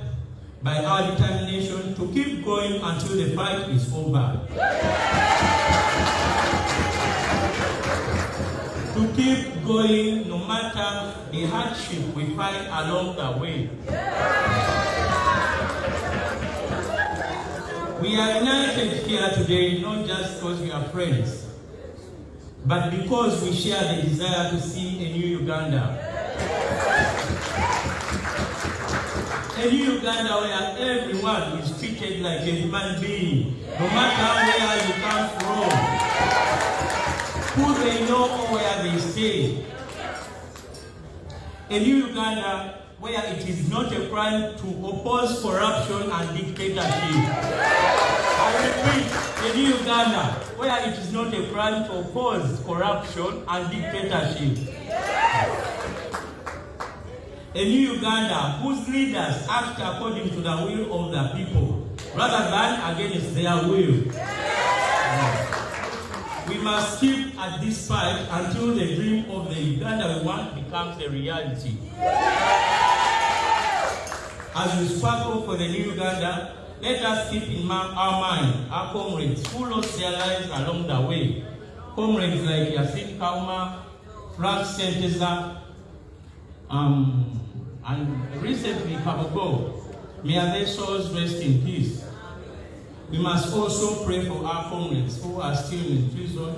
by our determination to keep going until the fight is over. To keep going no matter the hardship we find along the way. We are united here today not just because we are friends, but because we share the desire to see a new Uganda. A new Uganda where everyone is treated like a human being, no matter where you come from, who they know or where they stay. A new Uganda where it is not a crime to oppose corruption and dictatorship. I repeat, a new Uganda where it is not a crime to oppose corruption and dictatorship. A new Uganda whose leaders act according to the will of the people, rather than against their will. We must keep at this fight until the dream of the Uganda we want becomes a reality. As we struggle for the new Uganda, let us keep in our mind our comrades who lost their lives along the way. Comrades like Yasin Kauma, Frank Senteza, and recently Kabogo. May their souls rest in peace. We must also pray for our comrades who are still in prison,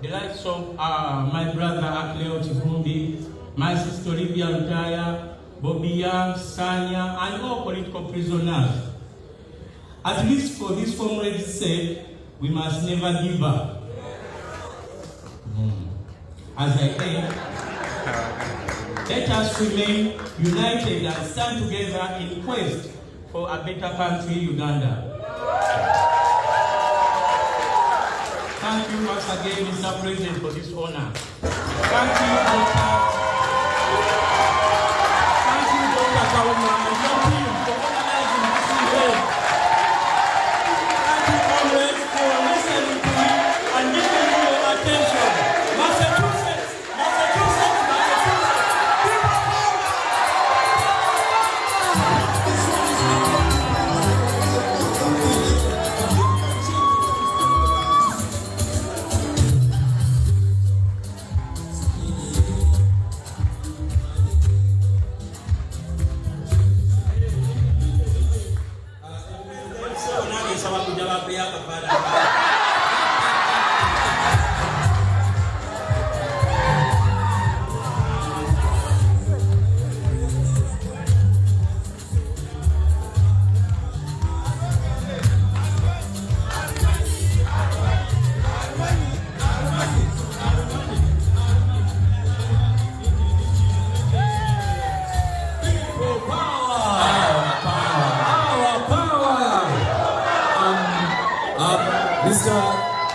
the likes of my brother Akleo Tikumbi, my sister Olivia Lutaya, Bobia, Sanya, and all political prisoners. At least for these comrades' sake, we must never give up. As I end, let us remain united and stand together in quest for a better country, Uganda. Thank you once again, Mr. President, for this honor. Thank you, Dr. Kauma and your team for organizing this event. Thank you, comrades, for listening to me and giving me your attention. Massachusetts, Massachusetts, Massachusetts.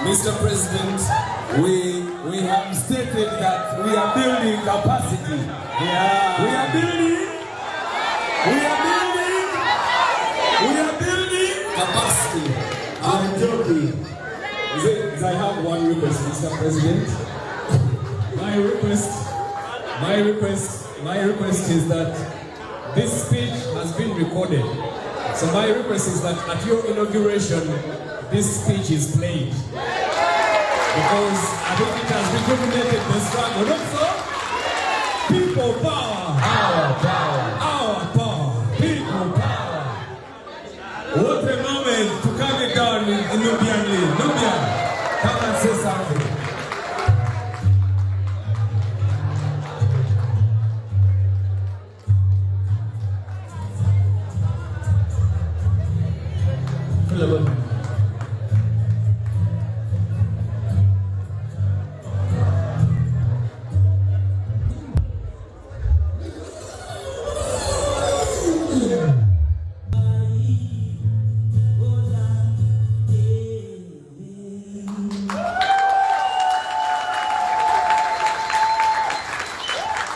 Mr. President, we have stated that we are building capacity. Yeah. We are building capacity. I'm joking. I have one request, Mr. President. My request is that this speech has been recorded. So my request is that at your inauguration, this speech is played. Because I think it has rejuvenated the struggle. Also, people power. Our power. Our power. People power. What a moment to calm it down in Nubian land. Nubian, come and say something.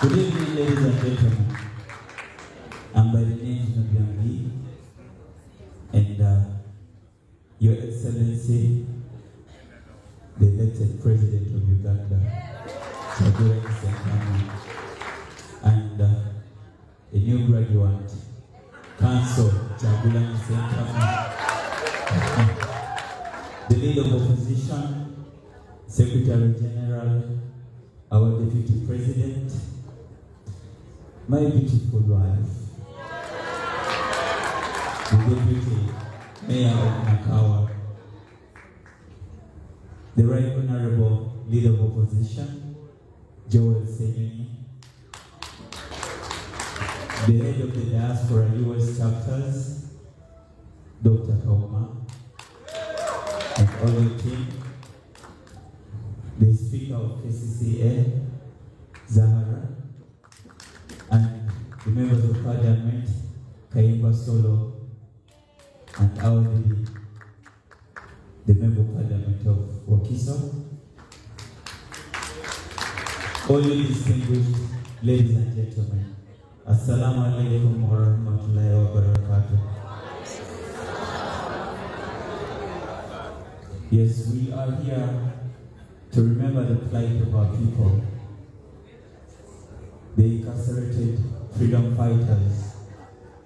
Good evening, ladies and gentlemen. I'm by the name Nabiambi, and Your Excellency, the elected President of Uganda, and a new graduate, Council Kyagulanyi Ssentamu, the leader of opposition, Secretary General, our Deputy President, my beautiful wife, the Deputy Mayor of Nakawa, the Right Honorable Leader of Opposition, Joel Senyonyi, the head of the Diaspora US chapters, Dr. Kauma, and all your team, the Speaker of KCCA, Zahara, and the members of Parliament, Kaimba Solo, and our the Member of Parliament of Wakiso, all you distinguished ladies and gentlemen, Assalamu alaikum wa rahmatullahi wa barakatuh. Yes, we are here to remember the plight of our people, the incarcerated freedom fighters,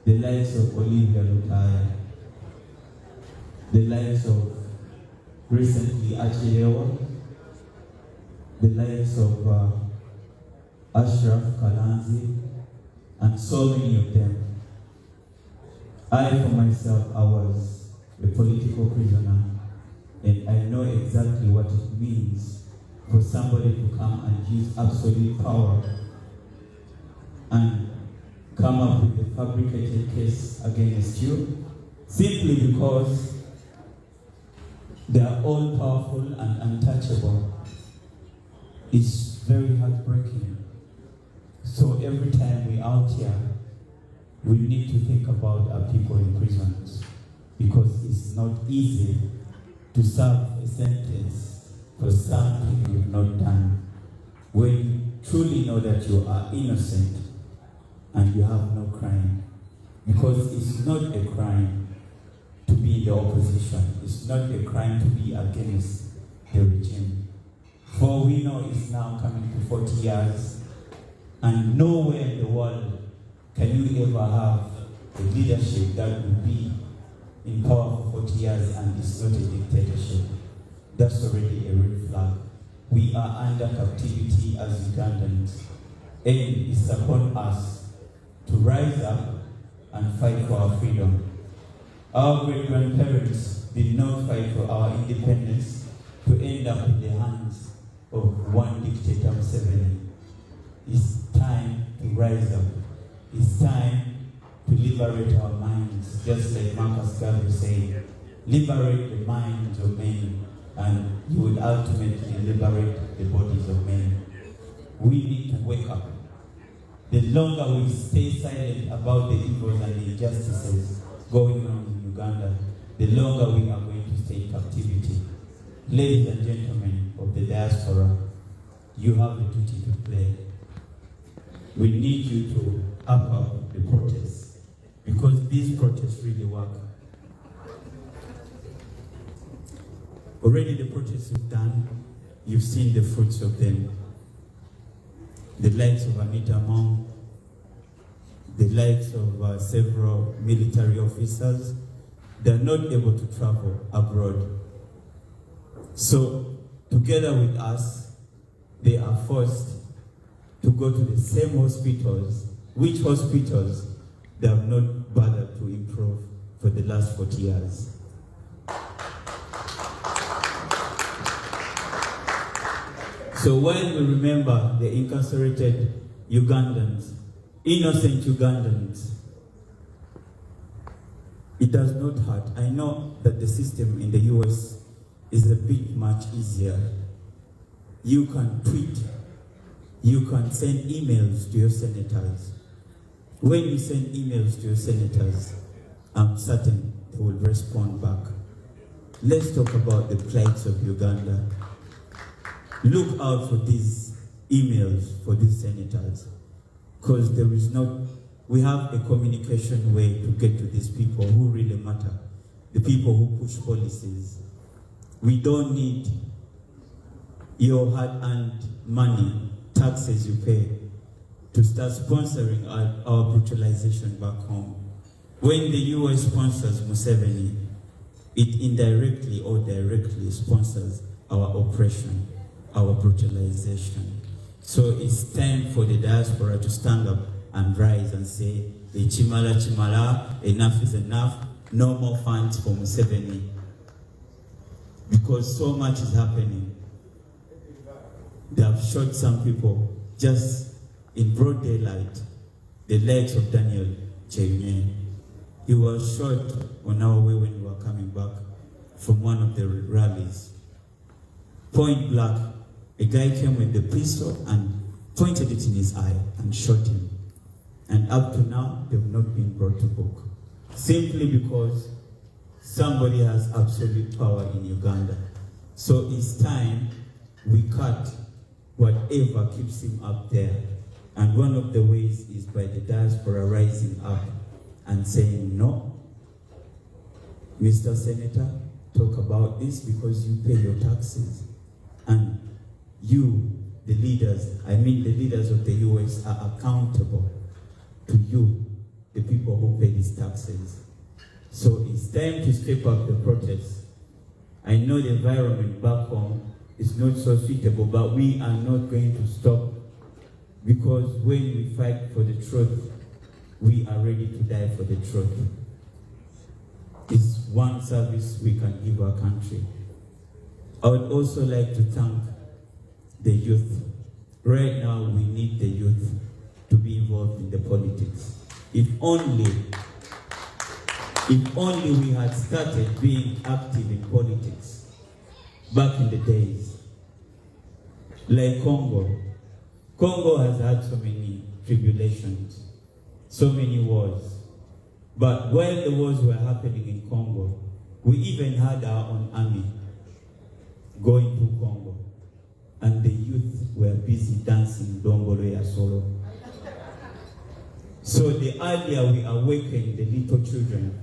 the lives of Olivia Lutaya, the lives of recently Achillewa, the lives of Ashraf Kalanzi, and so many of them. I, for myself, I was a political prisoner, and I know exactly what it means for somebody to come and use absolute power and come up with a fabricated case against you, simply because they are all powerful and untouchable. It's very heartbreaking. So every time we're out here, we need to think about our people in prisons, because it's not easy to serve a sentence for something you've not done, when you truly know that you are innocent and you have no crime. Because it's not a crime to be in the opposition. It's not a crime to be against the regime. For we know it's now coming to 40 years, and nowhere in the world can you ever have a leadership that will be in power for 40 years and it's not a dictatorship. That's already a red flag. We are under captivity as Ugandans, and it's upon us to rise up and fight for our freedom. Our great-grandparents did not fight for our independence to end up in the hands of one dictator, Museveni. It's time to rise up. It's time to liberate our minds, just like Marcus Garvey said, liberate the minds of men, and you will ultimately liberate the bodies of men. We need to wake up. The longer we stay silent about the evils and the injustices going on in Uganda, the longer we are going to stay in captivity. Ladies and gentlemen of the diaspora, you have a duty to play. We need you to up the protests, because these protests really work. Already the protests you've done, you've seen the fruits of them. The lives of Anita Mong, the lives of several military officers, they're not able to travel abroad. So, together with us, they are forced to go to the same hospitals, which hospitals they have not bothered to improve for the last 40 years. So when we remember the incarcerated Ugandans, innocent Ugandans, it does not hurt. I know that the system in the US is a bit much easier. You can tweet, you can send emails to your senators. When you send emails to your senators, I'm certain they will respond back. Let's talk about the plights of Uganda. Look out for these emails for these senators. because we have a communication way to get to these people who really matter, the people who push policies. We don't need your hard-earned money, taxes you pay, to start sponsoring our brutalization back home. When the US sponsors Museveni, it indirectly or directly sponsors our oppression, our brutalization. So it's time for the diaspora to stand up and rise and say, Chimala, Chimala, enough is enough, no more funds for Museveni. Because so much is happening. They have shot some people just in broad daylight, the legs of Daniel Cheyenne. He was shot on our way when we were coming back from one of the rallies. Point blank, a guy came with the pistol and pointed it in his eye and shot him. And up to now, they've not been brought to book. Simply because somebody has absolute power in Uganda. So it's time we cut whatever keeps him up there. And one of the ways is by the diaspora rising up and saying, no, Mr. Senator, talk about this because you pay your taxes. And you, the leaders of the US are accountable to you, the people who pay these taxes. So it's time to step up the protest. I know the environment back home is not so suitable, but we are not going to stop, because when we fight for the truth, we are ready to die for the truth. It's one service we can give our country. I would also like to thank the youth. Right now, we need the youth to be involved in the politics. If only we had started being active in politics back in the days. Like Congo. Congo has had so many tribulations, so many wars. But while the wars were happening in Congo, we even had our own army going to Congo. And the youth were busy dancing Dombolo ya Solo. So the earlier we awaken the little children,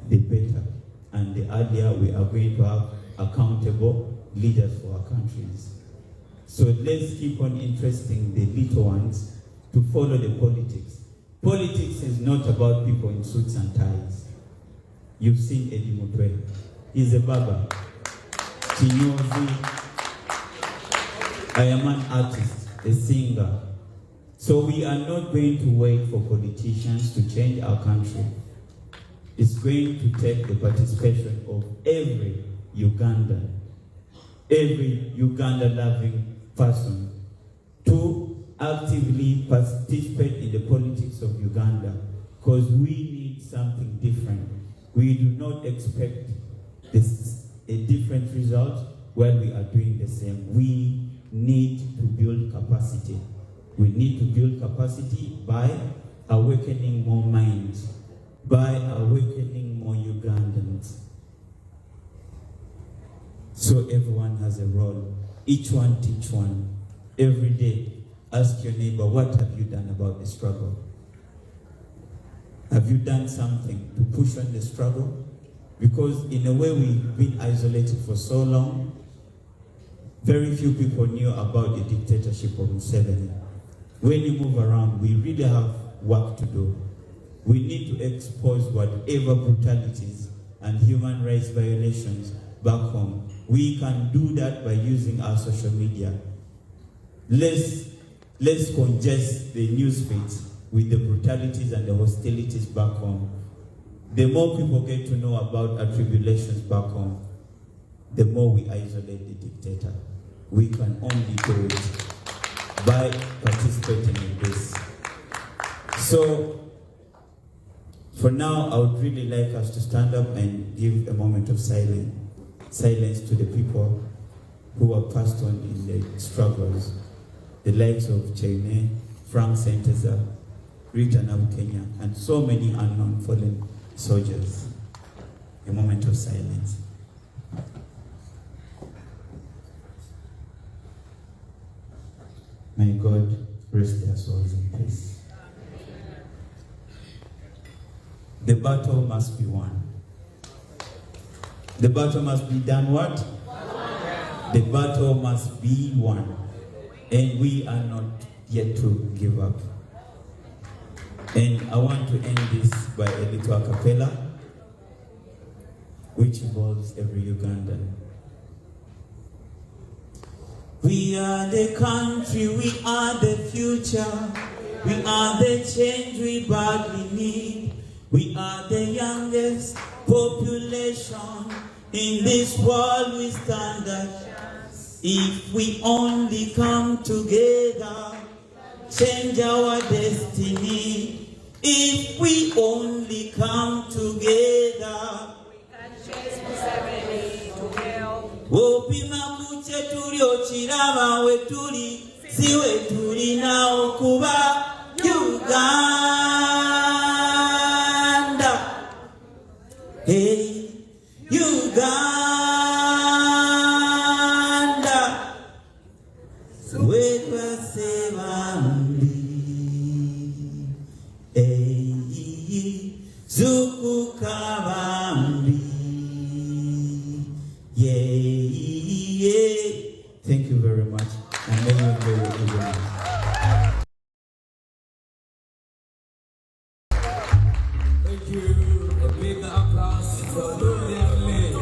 the better. And the earlier we are going to have accountable leaders for our countries. So let's keep on interesting the little ones to follow the politics. Politics is not about people in suits and ties. You've seen Eddie Mutwe. He's a barber. Kinyozi. I am an artist, a singer. So we are not going to wait for politicians to change our country. It's going to take the participation of every Ugandan, every Uganda-loving person to actively participate in the politics of Uganda, because we need something different. We do not expect a different result while we are doing the same. We need to build capacity. We need to build capacity by awakening more minds, by awakening more Ugandans. So everyone has a role. Each one teach one. Every day, ask your neighbor, what have you done about the struggle? Have you done something to push on the struggle? Because in a way, we've been isolated for so long. Very few people knew about the dictatorship of Museveni. When you move around, we really have work to do. We need to expose whatever brutalities and human rights violations back home. We can do that by using our social media. Let's congest the news feeds with the brutalities and the hostilities back home. The more people get to know about our tribulations back home, the more we isolate the dictator. We can only do it by participating in this. So, for now, I would really like us to stand up and give a moment of silence to the people who were passed on in the struggles, the likes of Cheyenne, Frank Senteza, Rita Kenya, and so many unknown fallen soldiers. A moment of silence. My God, rest their souls in peace. The battle must be won. The battle must be done what? The battle must be won. And we are not yet to give up. And I want to end this by a little a cappella, which involves every Ugandan. We are the country, we are the future, we are the change we badly need. We are the youngest population in this world we stand a chance. If we only come together, change our destiny. If we only come together, we can change Museveni to hell. Opima kuche tulio chiraba we tuli, siwe tuli na okuba Uganda. Hey, Uganda. Wetwa sebambi. Hey, zuku kabambi. Yeah. Thank you very much. And may you enjoy your evening. Thank you. A big applause for Lilian Lee.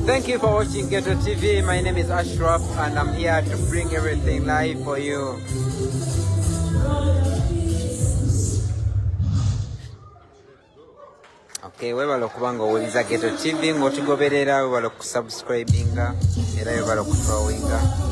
Thank you for watching Ghetto TV. My name is Ashraf and I'm here to bring everything live for you. Okay, webala okubanga owuliza Ghetto TV ng'otugoberera, webala okusubscribinga era webala okufollowinga.